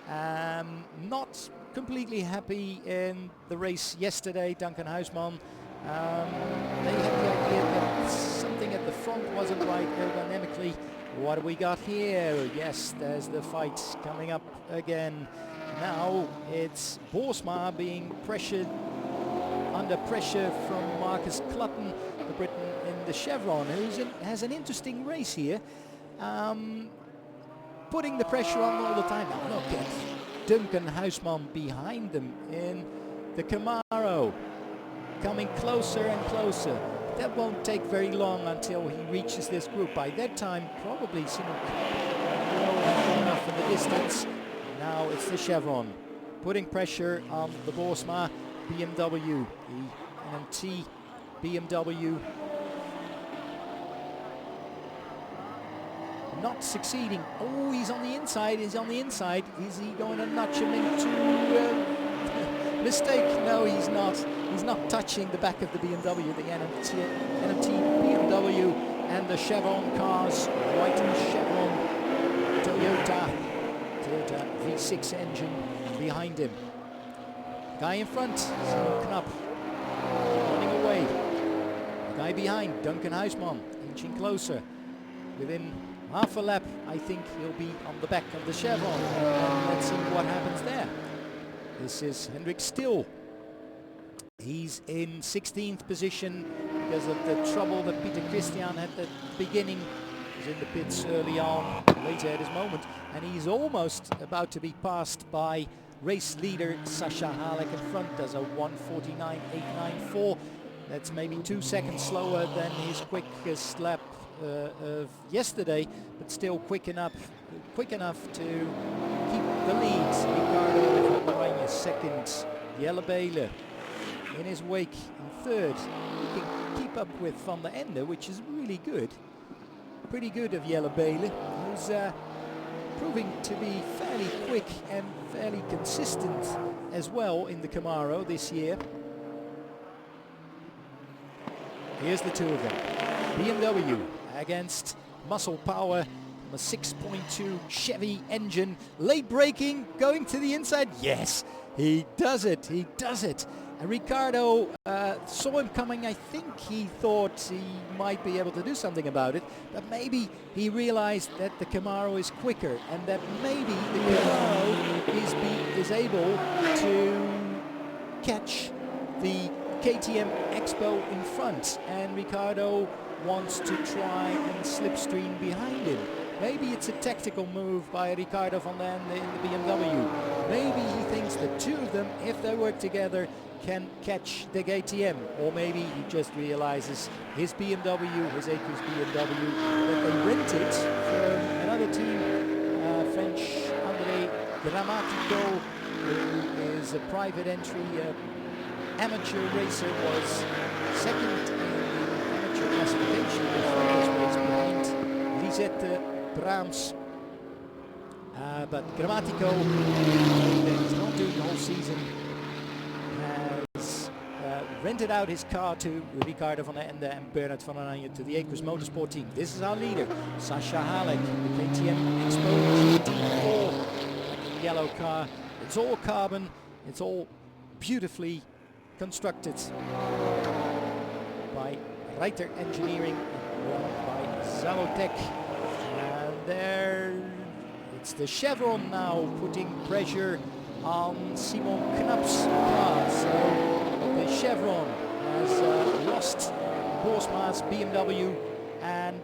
Not completely happy in the race yesterday, Duncan Huisman. They had the idea that something at the front wasn't right aerodynamically. What do we got here? Yes, there's the fight coming up again. Now it's Boersma being pressured, under pressure from Marcus Clutton, the Briton in the Chevron, who has an interesting race here. Putting the pressure on all the time. Now look at Duncan Huisman behind them in the Camaro, coming closer and closer. That won't take very long until he reaches this group. By that time, probably Simon will enough in the distance. Now it's the Chevron, putting pressure on the Boersma BMW, the NMT BMW. Not succeeding. Oh, he's on the inside. He's on the inside. Is he going to nudge him into mistake? No, he's not. He's not touching the back of the BMW, the NMT BMW, and the Chevron cars. White Chevron, Toyota V6 engine behind him. Guy in front, Simon Knapp, running away. The guy behind, Duncan Huisman, inching closer. Within half a lap, I think he'll be on the back of the Chevron. And let's see what happens there. This is Hendrik Still. He's in 16th position because of the trouble that Peter Christian had at the beginning. He was in the pits early on, later at his moment, and he's almost about to be passed by race leader Sasha Halek in front. Does a 1:49.894. That's maybe 2 seconds slower than his quickest lap of yesterday, but still quick enough to keep the lead. Ricardo van der Ende second, Jelle Bele in his wake in third. He can keep up with Van der Ende, which is really good. Pretty good of Jelle Bele, who's proving to be fairly quick and fairly consistent as well in the Camaro this year. Here's the two of them. BMW against muscle power from a 6.2 Chevy engine. Late braking, going to the inside. Yes, he does it. He does it. And Ricardo saw him coming. I think he thought he might be able to do something about it, but maybe he realized that the Camaro is quicker and that maybe the Camaro is able to catch the KTM Expo in front, and Ricardo wants to try and slipstream behind him. Maybe it's a tactical move by Ricardo van den Ende in the BMW. Maybe he thinks the two of them, if they work together, can catch the KTM. Or maybe he just realizes his BMW, his Acres BMW, that they rented from another team, French André Grammatico, who is a private entry amateur racer, was second in the amateur classification before this race behind Lisette Braams. But Grammatico, that he's not doing the whole season, has rented out his car to Ricardo van den Ende and Bernard van Oranje to the Acres Motorsport team. This is our leader, Sascha Halek, the KTM Expo GT4 yellow car. It's all carbon, it's all beautifully constructed by Reiter Engineering, run by Zalotech. And there it's the Chevron now putting pressure on Simon Knap's car. So the Chevron has lost Borsma's BMW and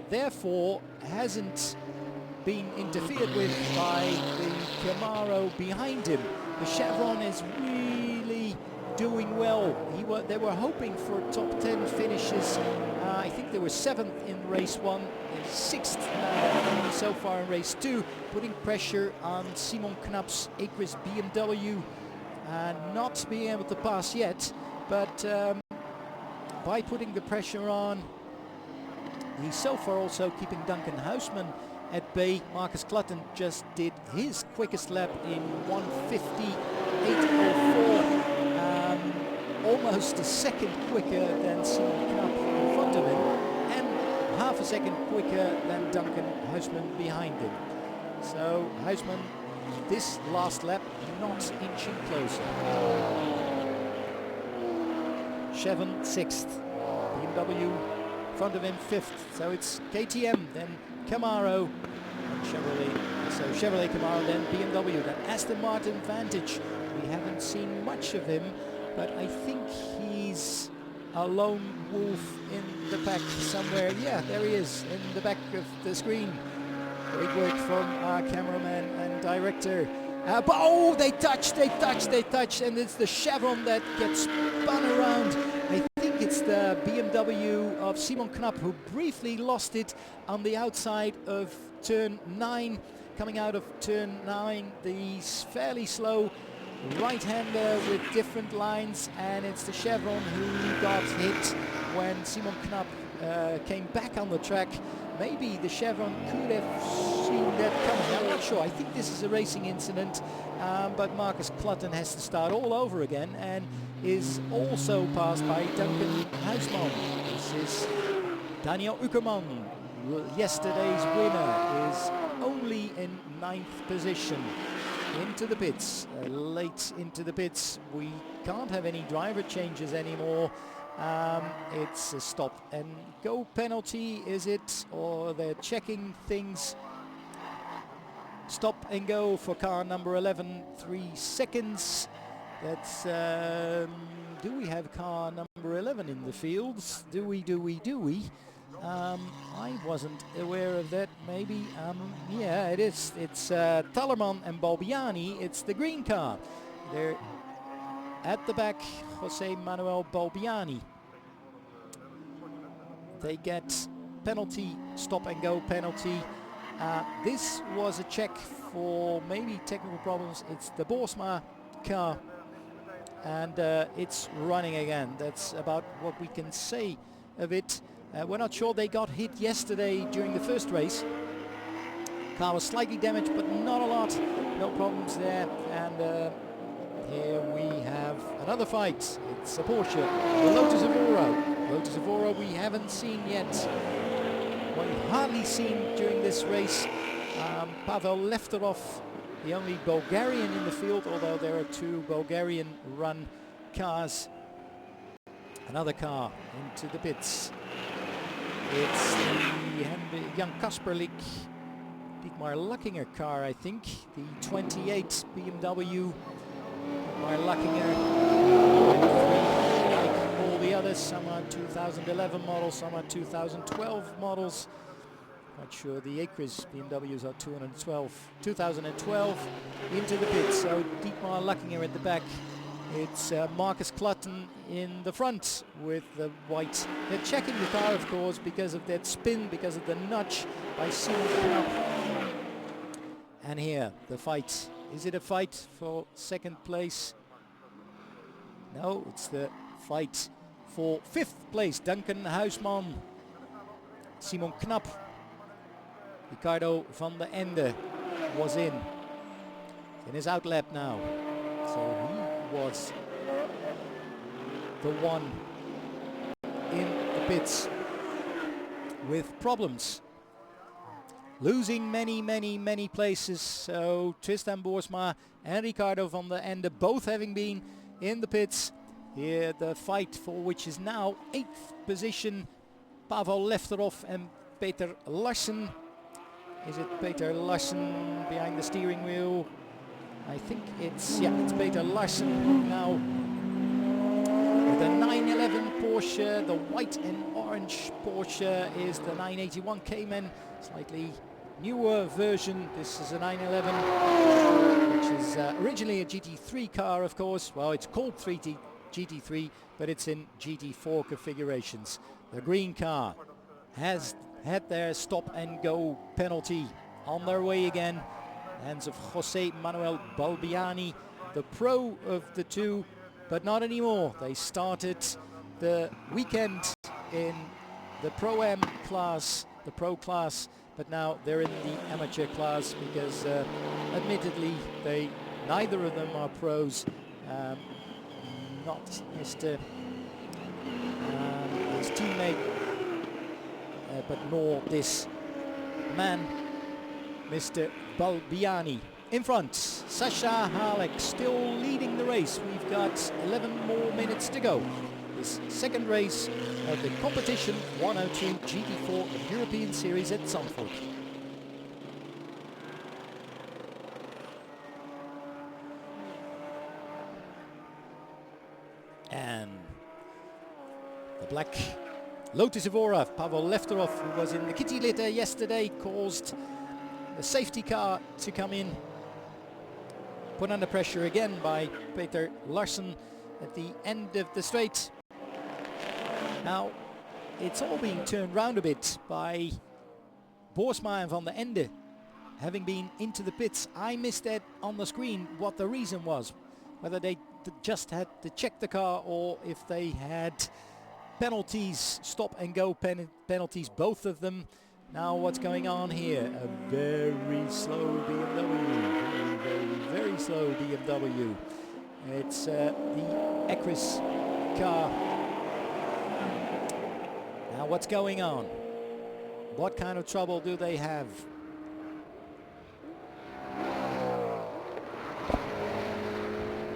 therefore hasn't been interfered with by the Camaro behind him. The Chevron is really doing well. They were hoping for top 10 finishes. I think they were 7th in race 1 and 6th so far in race 2, putting pressure on Simon Knap's Acres BMW and not being able to pass yet, but by putting the pressure on, he's so far also keeping Duncan Huisman at bay. Marcus Clutton just did his quickest lap in 1:58.04, almost a second quicker than Simon Knap in front of him and half a second quicker than Duncan Huisman behind him. So Huisman, this last lap, not inching closer. Chevron 6th, BMW in front of him 5th, so it's KTM, then Camaro, and Chevrolet, so Chevrolet Camaro, then BMW, then Aston Martin Vantage. We haven't seen much of him, but I think he's a lone wolf in the pack somewhere. Yeah, there he is, in the back of the screen. Great work from our cameraman and director. But oh, they touch, and it's the Chevron that gets spun around. I think it's the BMW of Simon Knap who briefly lost it on the outside of turn 9. Coming out of turn 9, the fairly slow right-hander with different lines, and it's the Chevron who got hit when Simon Knap came back on the track. Maybe the Chevron could have seen that coming, I'm not sure. I think this is a racing incident, but Marcus Clutton has to start all over again and is also passed by Duncan Huisman. This is Daniel Uckerman, yesterday's winner, is only in 9th position. Into the pits, late into the pits. We can't have any driver changes anymore. It's a stop and go penalty, is it? Or they're checking things. Stop and go for car number 11, 3 seconds. That's, do we have car number 11 in the fields? Do we? I wasn't aware of that. Maybe, yeah, it is. It's Tallerman and Balbiani. It's the green car. They're at the back, Jose Manuel Balbiani. They get penalty, stop and go penalty. This was a check for maybe technical problems. It's the Borsma car and it's running again. That's about what we can say of it. We're not sure. They got hit yesterday during the first race. Car was slightly damaged, but not a lot. No problems there. And here we have another fight. It's a Porsche, the Lotus Evora. Lotus Evora we haven't seen yet. Well, hardly seen during this race. Pavel Lefterov, the only Bulgarian in the field, although there are 2 Bulgarian-run cars. Another car into the pits. It's the Jan Kasperlik, Dietmar Luckinger car, I think. The 28 BMW. Dietmar Luckinger, like all the others. Some are 2011 models, some are 2012 models. Quite sure the Acris BMWs are 2012 into the pits. So Dietmar Luckinger at the back. It's Marcus Clutton in the front with the white. They're checking the car, of course, because of that spin, because of the nudge by Simon Knapp. And here, the fight. Is it a fight for second place? No, it's the fight for fifth place. Duncan Huisman, Simon Knapp, Ricardo van der Ende was in his out lap now. So he was the one in the pits with problems. Losing many places. So Tristan Boersma and Ricardo van der Ende both having been in the pits. Here the fight for which is now 8th position. Pavel Lefterov and Peter Larsen. Is it Peter Larsen behind the steering wheel? I think it's Peter Larsen now. With the 911 Porsche, the white and orange Porsche is the 981 Cayman. Slightly newer version. This is a 911, which is originally a GT3 car, of course. Well, it's called GT3, but it's in GT4 configurations. The green car has had their stop and go penalty on their way again. Hands of Jose Manuel Balbiani, the pro of the two, but not anymore. They started the weekend in the Pro-Am class, the pro class, but now they're in the amateur class because admittedly neither of them are pros. Not Mr. His teammate, but nor this man, Mr. Balbiani. In front, Sasha Halek still leading the race. We've got 11 more minutes to go. This second race of the Competition 102 GT4 European Series at Zandvoort. And the black Lotus Evora, Pavel Lefterov, who was in the kitty litter yesterday, caused the safety car to come in. Put under pressure again by Peter Larsen at the end of the straight. Now, it's all being turned round a bit by Boersma and van der Ende having been into the pits. I missed that on the screen, what the reason was. Whether they just had to check the car or if they had penalties, stop and go penalties, both of them. Now what's going on here? A very slow BMW, very slow BMW. It's the Acris car. Now what's going on? What kind of trouble do they have?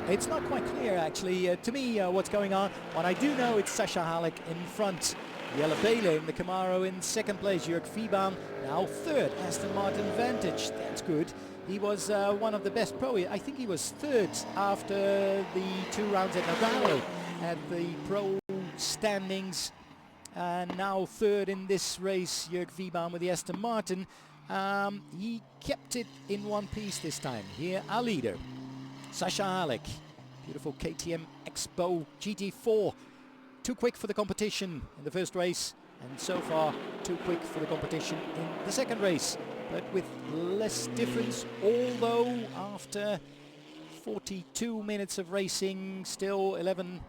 It's not quite clear actually to me what's going on. What I do know, it's Sasha Halek in front. Jelle Bele in the Camaro in second place. Jörg Wiebahn now third. Aston Martin Vantage, that's good. He was one of the best pro. I think he was third after the 2 rounds at Nogaro at the pro standings. And now third in this race, Jörg Wiebahn with the Aston Martin. He kept it in one piece this time. Here, our leader, Sasha Halek. Beautiful KTM Expo GT4. Too quick for the competition in the first race, and so far too quick for the competition in the second race, but with less difference, although after 42 minutes of racing, still 11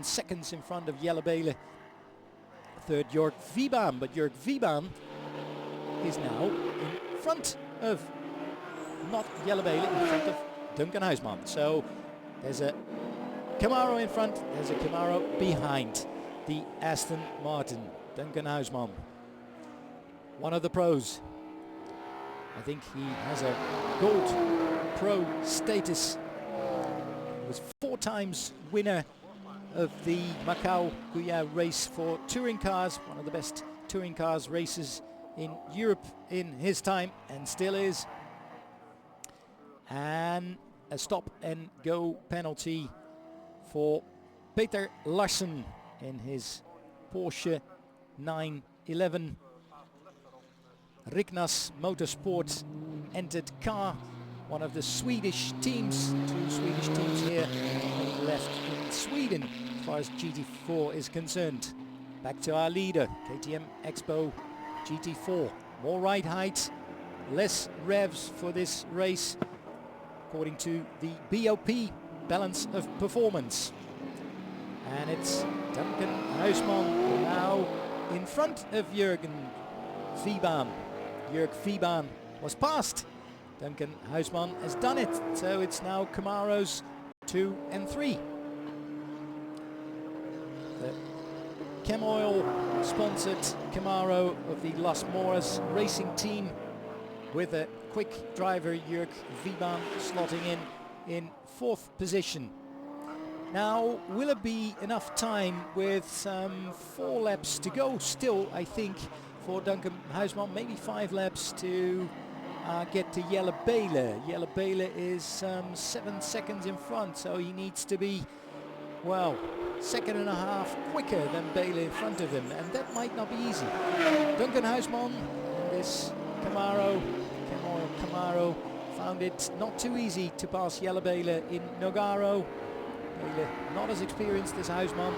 seconds in front of Jelle Bele. Third, Jörg Wiebahn, but Jörg Wiebahn is now in front of, not Jelle Bele, in front of Duncan Huisman. So there's a Camaro in front, there's a Camaro behind the Aston Martin. Duncan Huisman, one of the pros. I think he has a gold pro status. He was 4 times winner of the Macau Guyard race for touring cars, one of the best touring cars races in Europe in his time, and still is. And a stop and go penalty for Peter Larsen in his Porsche 911. Rignas Motorsport entered car, one of the Swedish teams, 2 Swedish teams here, made left in Sweden as far as GT4 is concerned. Back to our leader, KTM Expo GT4. More ride height, less revs for this race, according to the BOP, balance of performance. And it's Duncan Huisman now in front of Jürgen Viban. Jörg Viban was passed. Duncan Huisman has done it, so it's now Camaros 2 and 3. The Chemoil sponsored Camaro of the Las Moras racing team, with a quick driver Jörg Viban slotting in 4th position. Now, will it be enough time with 4 laps to go still, I think, for Duncan Huisman? Maybe 5 laps to get to Jelle Bele. Jelle Bele is 7 seconds in front, so he needs to be, well, 1.5 seconds quicker than Bele in front of him, and that might not be easy. Duncan Huisman in this Camaro, Camaro, found it not too easy to pass Jelle Bele in Nogaro. Bele not as experienced as Huisman,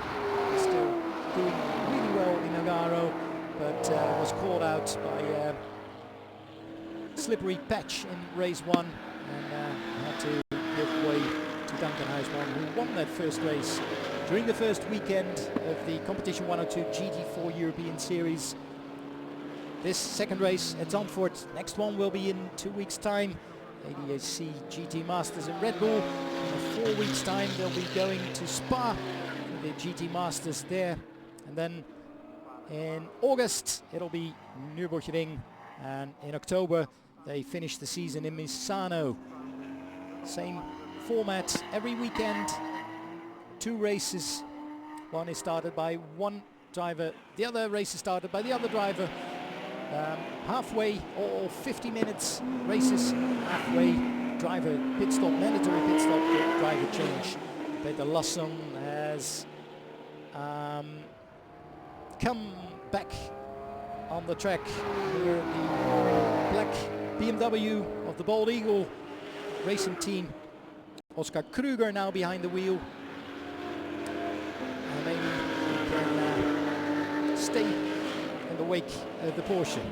still doing really well in Nogaro, but was caught out by slippery patch in race 1 and had to give way to Duncan Huisman, who won that first race during the first weekend of the Competition 102 GT4 European Series. This second race at Zandvoort, next one will be in 2 weeks' time. ADAC GT Masters in Red Bull. In 4 weeks' time they'll be going to Spa, the GT Masters there. And then in August it'll be Nürburgring, and in October they finish the season in Misano. Same format every weekend, 2 races. One is started by one driver, the other race is started by the other driver. Halfway, or 50 minutes races, halfway driver pit stop, mandatory pit stop, driver change. Peter Lasson has come back on the track near the black BMW of the Bald Eagle racing team. Oscar Kruger now behind the wheel, and maybe he can stay in the wake of the Porsche.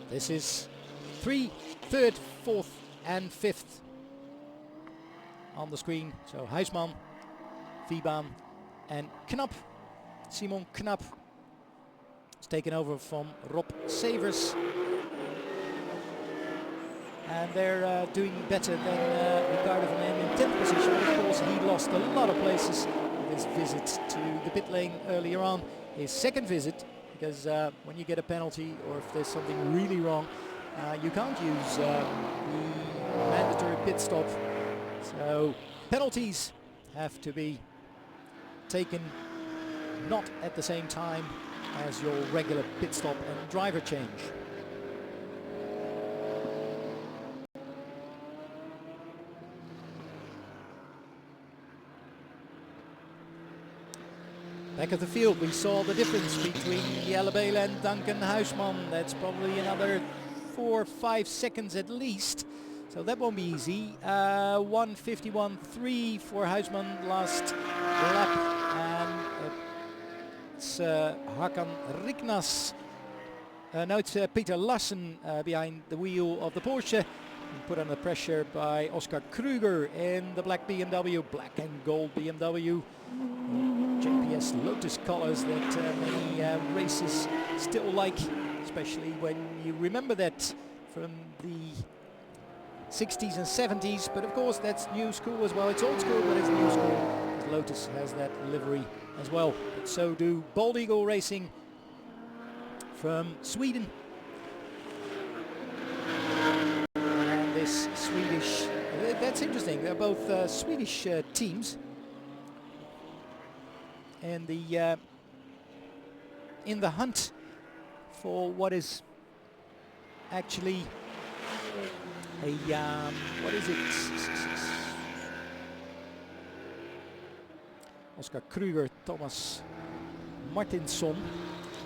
This is 3rd, 4th and 5th on the screen. So Huisman, Viban and Knapp. Simon Knapp is taken over from Rob Severs. And they're doing better than Ricardo van Em in 10th position. Of course, he lost a lot of places with his visit to the pit lane earlier on. His second visit, because when you get a penalty or if there's something really wrong, you can't use the mandatory pit stop. So penalties have to be taken not at the same time as your regular pit stop and driver change. Back of the field, we saw the difference between Jelle Bele and Duncan Huisman. That's probably another 4 or 5 seconds at least, so that won't be easy. 1:51.3 for Huisman last lap, and it's Hakan Rignas. No, it's Peter Lassen behind the wheel of the Porsche, put under pressure by Oscar Kruger in the black BMW, black and gold BMW. JPS Lotus colors that many races still like, especially when you remember that from the 60s and 70s. But of course that's new school as well. It's old school, but it's new school. Lotus has that livery as well. But so do Bald Eagle Racing from Sweden. And this Swedish, that's interesting. They're both Swedish teams. And the in the hunt for what is actually a what is it? Oscar Kruger, Thomas Martinsson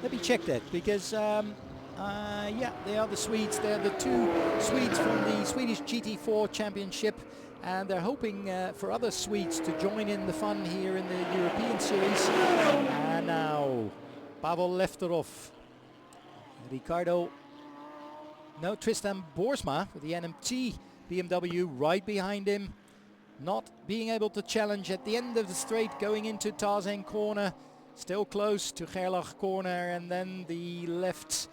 Let me check that, because yeah, they are the Swedes. They're the two Swedes from the Swedish GT4 Championship, and they're hoping for other Swedes to join in the fun here in the European Series. And now Pavel Lefterov, Tristan Boersma with the NMT BMW right behind him, not being able to challenge at the end of the straight going into Tarzan corner, still close to Gerlach corner, and then the left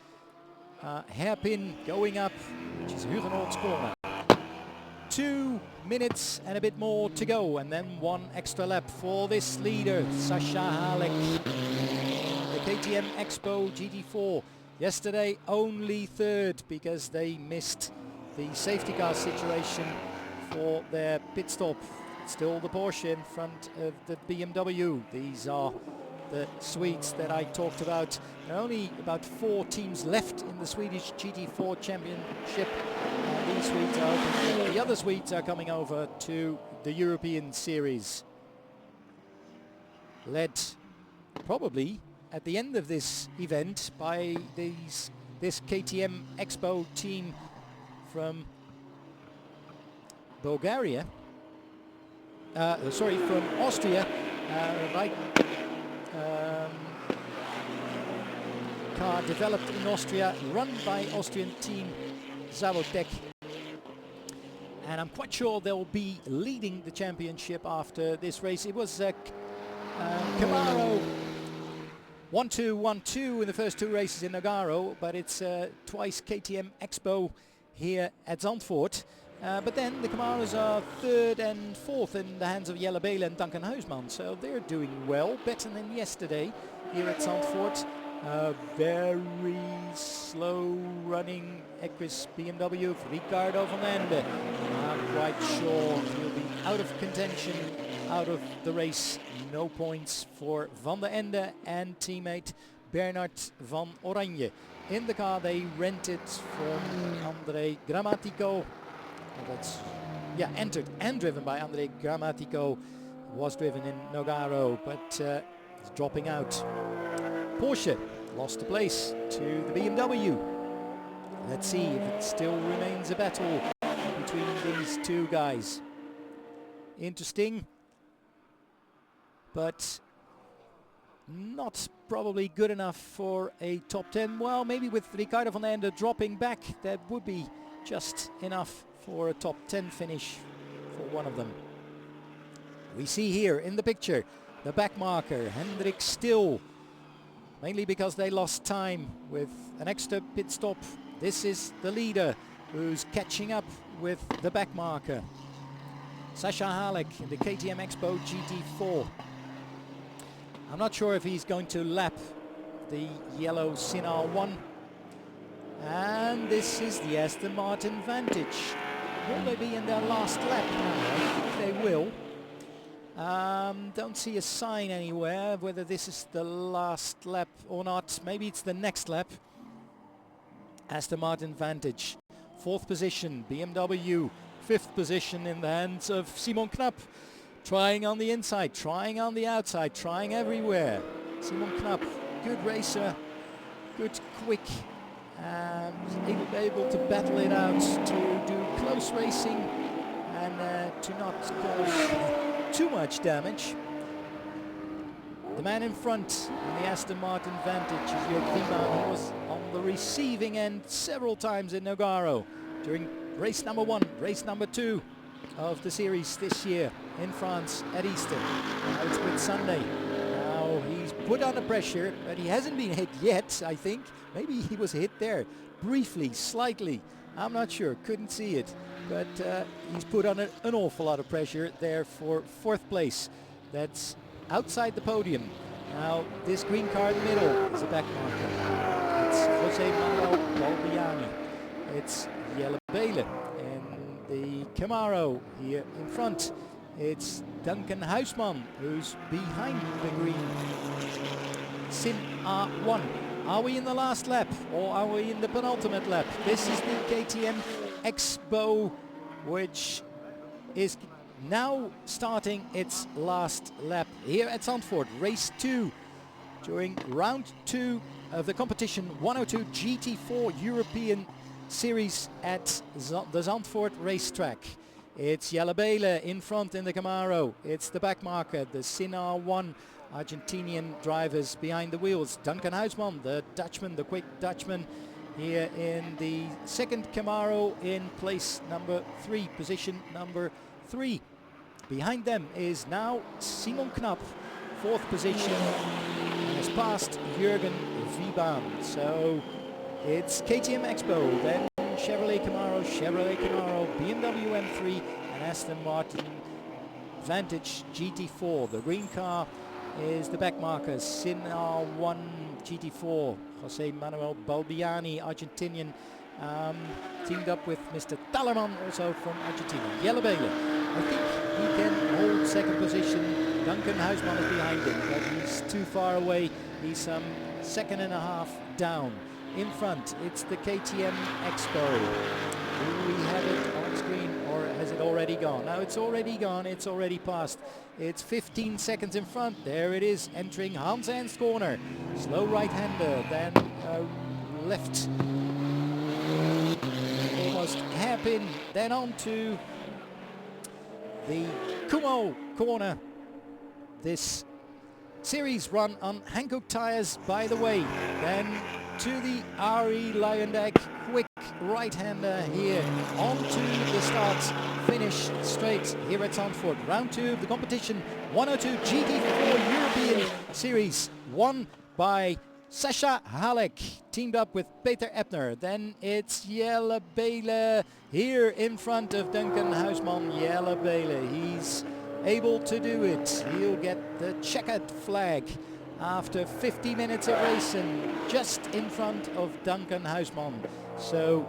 hairpin going up, which is Hugenholtz corner. 2 minutes and a bit more to go, and then one extra lap for this leader, Sasha Halek, the KTM Expo GT4. Yesterday only third because they missed the safety car situation for their pit stop. Still the Porsche in front of the BMW. These are the Swedes that I talked about. There are only about 4 teams left in the Swedish GT4 Championship. And these Swedes are open. The other Swedes are coming over to the European Series. Led probably at the end of this event by this KTM Expo team from Bulgaria. From Austria. Car developed in Austria, run by Austrian team Zavotec, and I'm quite sure they'll be leading the championship after this race. It was Camaro 1-2-1-2 in the first 2 races in Nogaro, but it's twice KTM Expo here at Zandvoort. But then the Camaros are 3rd and 4th in the hands of Jelle Bele and Duncan Huisman, so they're doing well, better than yesterday here at Zandvoort. Very slow running Equus BMW for Ricardo van Ende. I'm quite sure he'll be out of contention, out of the race. No points for Van der Ende and teammate Bernard van Oranje. In the car they rented from André Grammatico. That's entered and driven by André Grammatico. Was driven in Nogaro, but it's dropping out. Porsche lost the place to the BMW. Let's see if it still remains a battle between these two guys. Interesting, but not probably good enough for a top 10. Well, maybe with Ricardo van Ende dropping back, that would be just enough for a top 10 finish for one of them. We see here in the picture the back marker, Hendrik Still, mainly because they lost time with an extra pit stop. This is the leader who's catching up with the back marker. Sasha Halek in the KTM Expo GT4. I'm not sure if he's going to lap the yellow Sinal 1. And this is the Aston Martin Vantage. Will they be in their last lap now? I think they will. Don't see a sign anywhere whether this is the last lap or not. Maybe it's the next lap. Aston Martin Vantage. 4th position, BMW. 5th position in the hands of Simon Knapp. Trying on the inside, trying on the outside, trying everywhere. Simon Knapp, good racer, good quick, able to battle it out, to do close racing and to not cause too much damage. The man in front in the Aston Martin Vantage is Jörg Wiemann. He was on the receiving end several times in Nogaro during race number 1, race number 2 of the series this year in France at Easter. Now it's Whitsunday. Now he's put under pressure, but he hasn't been hit yet, I think. Maybe he was hit there, briefly, slightly. I'm not sure, couldn't see it. But he's put under an awful lot of pressure there for 4th place. That's outside the podium. Now this green car in the middle is a back marker. It's Jose Manuel Balbiani. It's Jelle Bele in the Camaro here in front. It's Duncan Huisman who's behind the green Sin R1. Are we in the last lap or are we in the penultimate lap? This is the KTM Expo, which is now starting its last lap here at Zandvoort. Race 2 during round 2 of the Competition 102 GT4 European Series at the Zandvoort racetrack. It's Jelle Bele in front in the Camaro. It's the back marker, the Sinar 1 Argentinian drivers behind the wheels. Duncan Huisman, the Dutchman, the quick Dutchman, here in the second Camaro in place number 3, position number 3. Behind them is now Simon Knapp, 4th position, and has passed Jürgen Wiebahn. So it's KTM Expo, then Chevrolet Camaro, BMW M3 and Aston Martin Vantage GT4. The green car is the back marker, Sinar 1 GT4, Jose Manuel Balbiani, Argentinian, teamed up with Mr. Tallerman, also from Argentina. Jelle Bele, I think he can hold second position. Duncan Huisman is behind him, but he's too far away. He's some 2.5 down. In front, it's the KTM Expo. Do we have it on screen, or has it already gone? No, it's already gone, it's already passed. It's 15 seconds in front. There it is, entering Hans Ernst corner. Slow right-hander, then left, almost hairpin, then on to the Kumo corner. This series run on Hankook tires, by the way. Then to the Ari Luijendijk, quick right-hander here, onto the start, finish straight here at Zandvoort. Round 2 of the Competition 102 GT4 European Series, won by Sascha Halek, teamed up with Peter Ebner. Then it's Jelle Bele here in front of Duncan Huisman. Jelle Bele, he's able to do it. He'll get the checkered flag after 50 minutes of racing, just in front of Duncan Huisman. So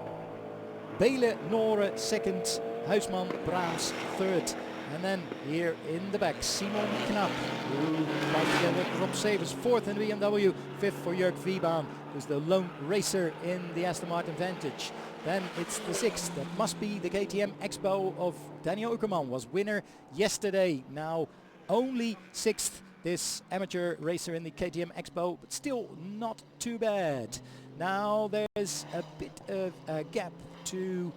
Bele Noore second, Huisman Braams third. And then here in the back, Simon Knapp, who fight together with Rob Savers, 4th in the BMW, 5th for Jörg Wiebahn, who's the lone racer in the Aston Martin Vantage. Then it's the 6th, that must be the KTM Expo of Daniel Uckerman, was winner yesterday, now only 6th, this amateur racer in the KTM Expo, but still not too bad. Now there's a bit of a gap to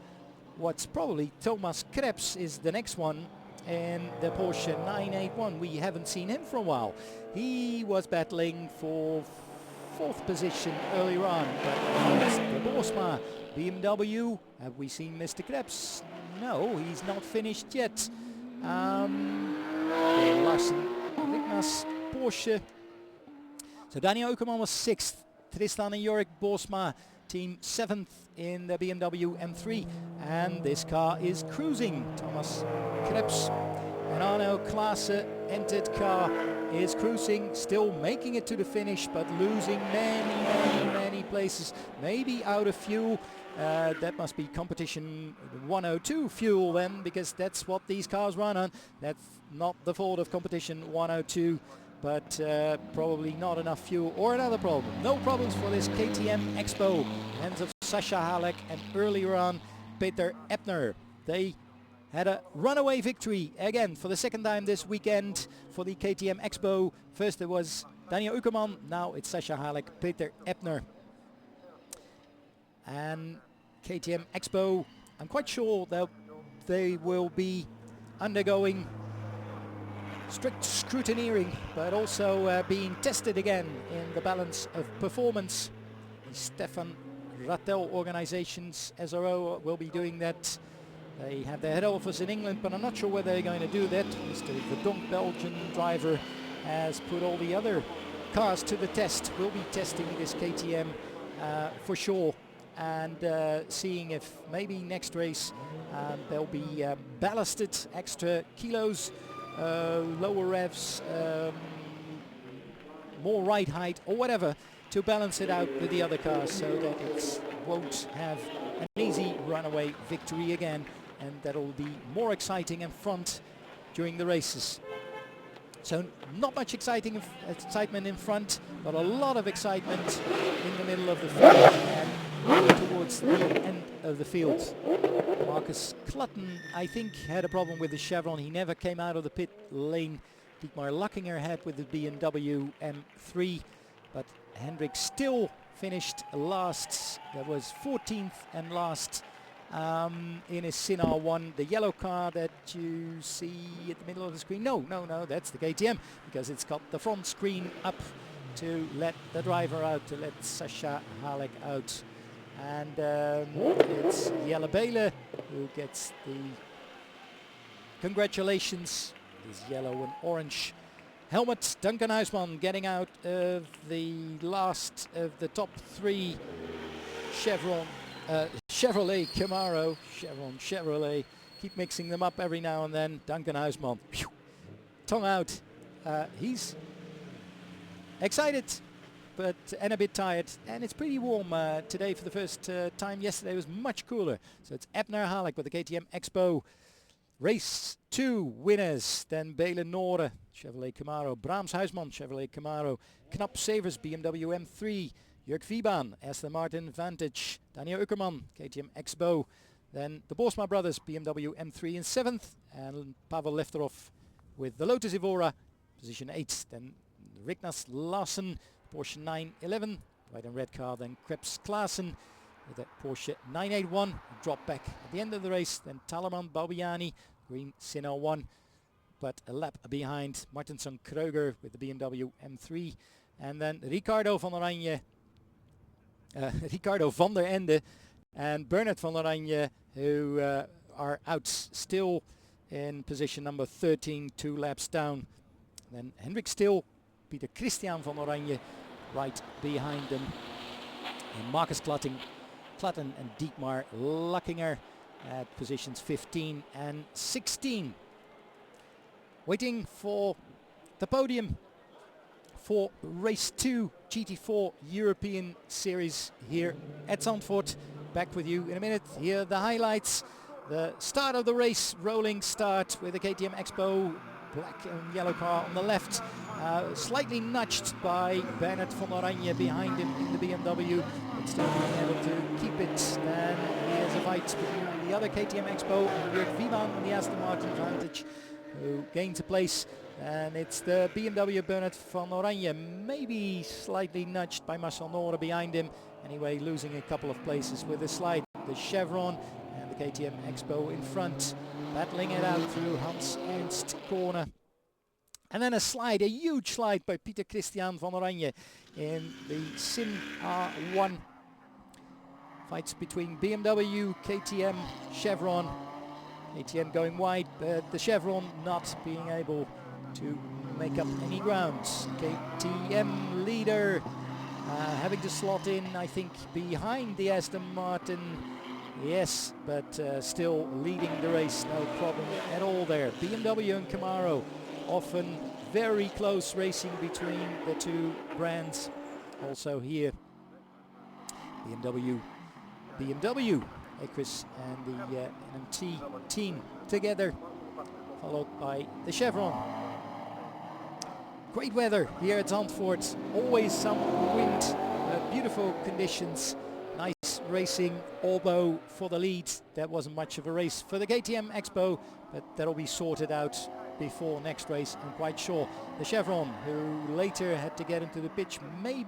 what's probably Thomas Krebs is the next one in the Porsche 981. We haven't seen him for a while. He was battling for 4th position earlier on, but it's the Borsma BMW. Have we seen Mr. Krebs? No, he's not finished yet. Larsen Rignas Porsche. So Daniel Uckerman was 6th. Tristan and Jorik Borsma team 7th in the BMW M3, and this car is cruising. Thomas Krebs and Arno Klaassen entered car is cruising, still making it to the finish, but losing many places, maybe out of fuel. That must be Competition 102 fuel then, because that's what these cars run on. That's not the fault of Competition 102, but probably not enough fuel or another problem. No problems for this KTM Expo. Hands of Sascha Halek and earlier on Peter Ebner. They had a runaway victory again for the second time this weekend for the KTM Expo. First it was Daniel Uckerman, now it's Sascha Halek, Peter Ebner. And KTM Expo, I'm quite sure that they will be undergoing strict scrutineering, but also being tested again in the balance of performance. The Stefan Rattel organizations, SRO, will be doing that. They have their head office in England, but I'm not sure whether they're going to do that. Mr. Verdonk, Belgian driver, has put all the other cars to the test. Will be testing this KTM for sure, and seeing if maybe next race there'll be ballasted extra kilos, lower revs, more ride height or whatever to balance it out with the other cars, so that it won't have an easy runaway victory again, and that'll be more exciting in front during the races. So not much excitement in front, but a lot of excitement in the middle of the field and towards the end of the field. Marcus Clutton, I think, had a problem with the chevron. He never came out of the pit lane. Dietmar Luckinger had with the BMW M3. but Hendrik still finished last. That was 14th and last in his Sinar 1. The yellow car that you see at the middle of the screen, no, that's the KTM, because it's got the front screen up to let the driver out, to let Sasha Halek out. And it's Jelle Bele who gets the congratulations. This yellow and orange helmet. Duncan Huisman getting out of the last of the top 3 Chevrolet Camaro. Chevrolet. Keep mixing them up every now and then. Duncan Huisman. Phew, tongue out. He's excited, but and a bit tired, and it's pretty warm today for the first time. Yesterday was much cooler. So it's Ebner Halek with the KTM Expo. Race 2 winners, then Belen Noorde, Chevrolet Camaro, Brahms Huisman, Chevrolet Camaro, Knap Severs, BMW M3, Jörg Wiebaan, Aston Martin Vantage, Daniel Uckerman, KTM Expo, then the Borsma brothers, BMW M3 in 7th, and Pavel Lefterov with the Lotus Evora, position 8, then Rignas Larsen, Porsche 911, white and red car, then Krebs Klaassen with a Porsche 981, drop back at the end of the race, then Talerman Balbiani, green Sinar 1, but a lap behind Martinsson Kreuger with the BMW M3, and then Ricardo van der Ende and Bernard van Oranje, who are out still in position number 13, 2 laps down. Then Hendrik Still, Peter Christian van Oranje right behind them, and Marcus Klatten and Dietmar Lackinger at positions 15 and 16. Waiting for the podium for race 2 GT4 European Series here at Zandvoort. Back with you in a minute. Here are the highlights. The start of the race, rolling start with the KTM Expo, black and yellow car on the left, slightly nudged by Bernard van Oranje behind him in the BMW, but still being able to keep it. Then here's a fight between the other KTM Expo and Jörg Wiebaan and the Aston Martin Vantage, who gains a place, and it's the BMW Bernard van Oranje, maybe slightly nudged by Marcel Noorde behind him, anyway losing a couple of places with a slide. The Chevron and the KTM Expo in front, battling it out through Hans Ernst corner. And then a slide, a huge slide by Peter Christian van Oranje in the Sim R1. Fights between BMW, KTM, Chevron. KTM going wide, but the Chevron not being able to make up any grounds. KTM leader having to slot in, I think, behind the Aston Martin. Yes, but still leading the race, no problem at all there. BMW and Camaro, often very close racing between the two brands. Also here, BMW, Acris and the NMT team together, followed by the Chevron. Great weather here at Zandvoort, always some wind, beautiful conditions, nice racing, although for the lead that wasn't much of a race for the KTM Expo, but that'll be sorted out before next race, I'm quite sure. The Chevron, who later had to get into the pits, maybe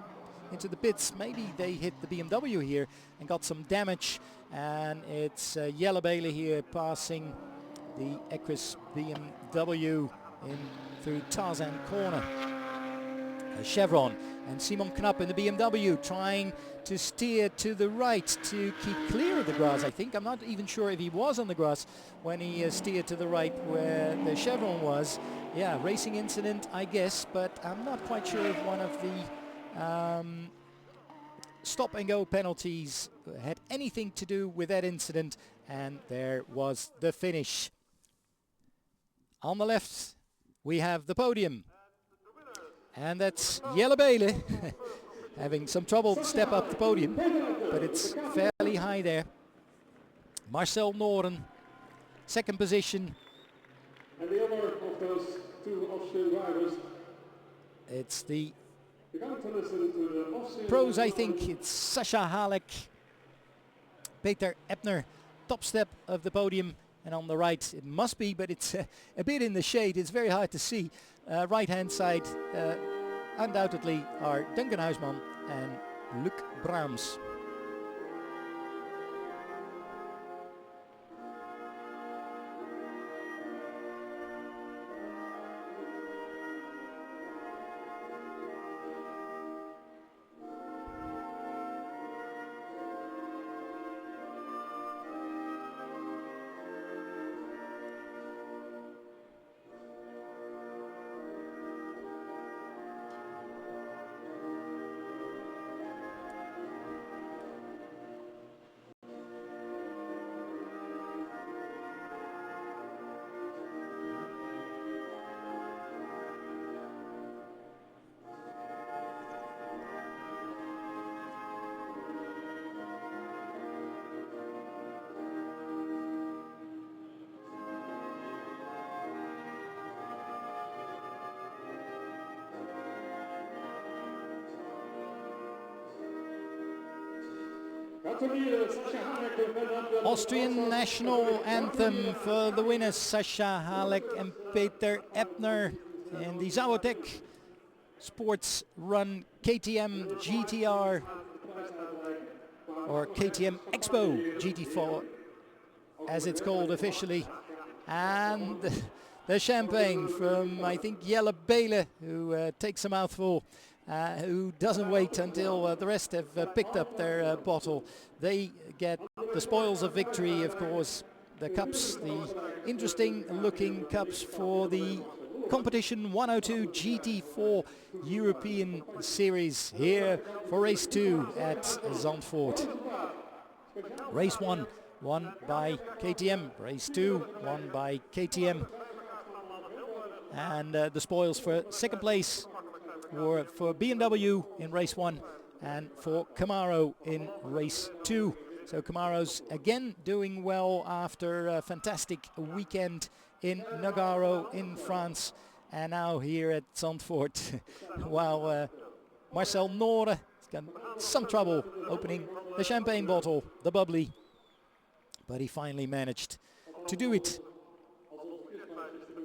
they hit the BMW here and got some damage, and it's Jelle Bele here passing the Acris BMW in through Tarzan corner. Chevron and Simon Knapp in the BMW trying to steer to the right to keep clear of the grass. I think, I'm not even sure if he was on the grass when he steered to the right where the Chevron was. Yeah, racing incident I guess, but I'm not quite sure if one of the stop and go penalties had anything to do with that incident, and there was the finish. On the left we have the podium, and that's Jelle Bele having some trouble to step up the podium, but it's fairly high there. Marcel Noorden, second position. And the other of those two Austrian drivers, it's the you're going to listen to the Austrian pros, I think. It's Sasha Halek, Peter Ebner, top step of the podium, and on the right it must be, but it's a bit in the shade, it's very hard to see. Right hand side, undoubtedly are Duncan Huisman and Luc Braams. Austrian national anthem for the winners, Sascha Halek and Peter Ebner in the Zandvoort Sports Run KTM GTR or KTM Expo GT4 as it's called officially. And the champagne from, I think, Jelle Bele, who takes a mouthful, who doesn't wait until the rest have picked up their bottle. They get the spoils of victory, of course, the cups, the interesting looking cups for the Competition 102 GT4 European Series here for race 2 at Zandvoort. Race 1 won by KTM, race 2 won by KTM. And the spoils for second place were for BMW in race 1 and for Camaro in race 2. So Camaro's again doing well after a fantastic weekend in Nogaro in France, and now here at Zandvoort, while Marcel Noore has got some trouble opening the champagne bottle, the bubbly, but he finally managed to do it.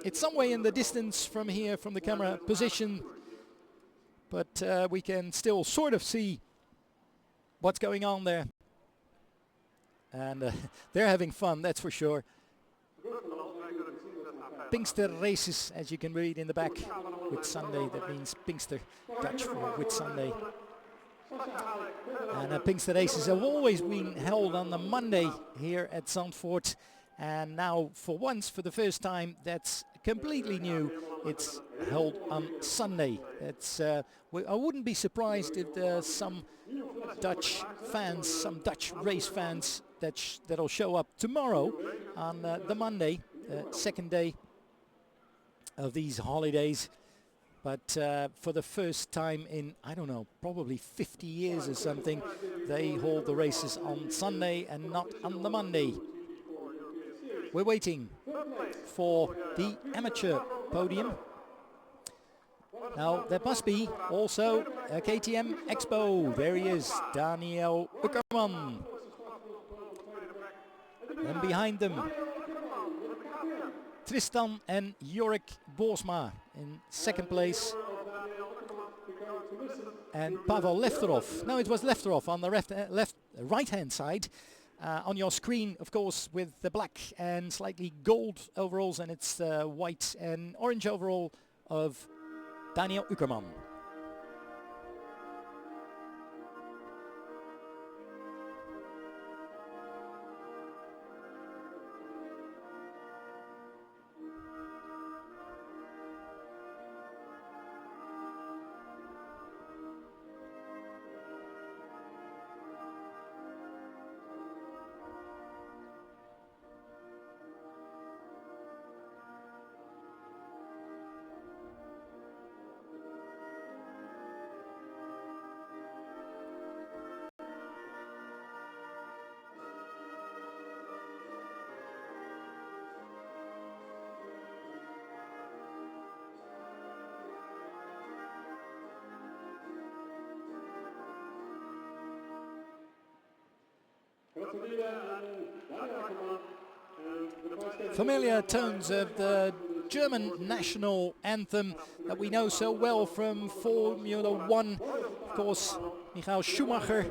It's some way in the distance from here, from the camera position, but we can still sort of see what's going on there. And they're having fun, that's for sure. Pinkster races, as you can read in the back, with Sunday. That means Pinkster, Dutch for Whit Sunday. And Pinkster races have always been held on the Monday here at Zandvoort. And now, for once, for the first time, that's completely new. It's held on Sunday. It's, I wouldn't be surprised if there's some Dutch fans, some Dutch race fans that'll show up tomorrow on the Monday, second day of these holidays. But for the first time in, I don't know, probably 50 years or something, they hold the races on Sunday and not on the Monday. We're waiting for the amateur podium. Now there must be also a KTM Expo. There he is, Daniel Uckerman. And behind them, Tristan and Jorik Boersma in second place. And Pavel Lefterov. No, it was Lefterov on the right hand side. On your screen, of course, with the black and slightly gold overalls, and it's white and orange overall of Daniel Uckerman. Familiar tones of the German national anthem that we know so well from Formula 1. Of course, Michael Schumacher,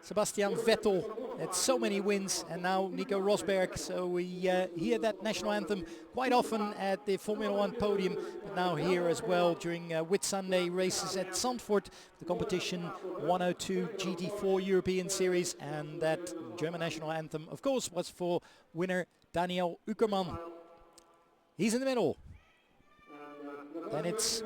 Sebastian Vettel had so many wins, and now Nico Rosberg. So we hear that national anthem quite often at the Formula 1 podium, but now here as well during Whitsunday races at Zandvoort, the Competition 102 GT4 European Series. And that German national anthem, of course, was for winner Daniel Uckermann. He's in the middle. Then it's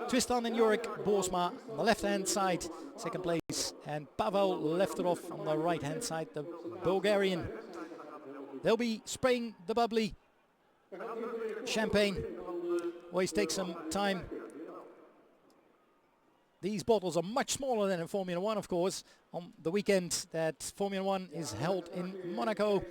Tristan and Jorik Boersma on the left-hand side, second place, and Pavel Lefterov on the right-hand side, the Bulgarian. They'll be spraying the bubbly champagne. Always takes some time. These bottles are much smaller than in Formula 1, of course. On the weekend that Formula 1 is held in Monaco.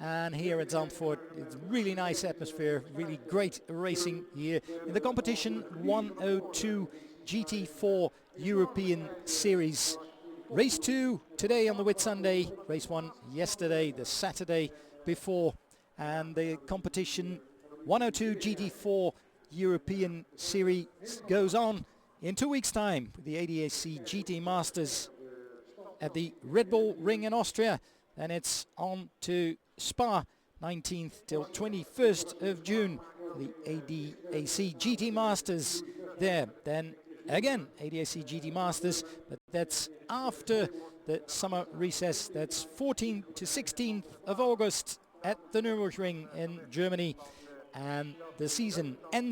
And here at Zandvoort, it's really nice atmosphere, really great racing here in the Competition 102 GT4 European Series. Race 2 today on the Whitsunday, race 1 yesterday, the Saturday before, and the Competition 102 GT4 European Series goes on in 2 weeks' time with the ADAC GT Masters at the Red Bull Ring in Austria. And it's on to Spa, 19th till 21st of June, the ADAC GT Masters there. Then again, ADAC GT Masters, but that's after the summer recess. That's 14th to 16th of August at the Nürburgring in Germany. And the season ends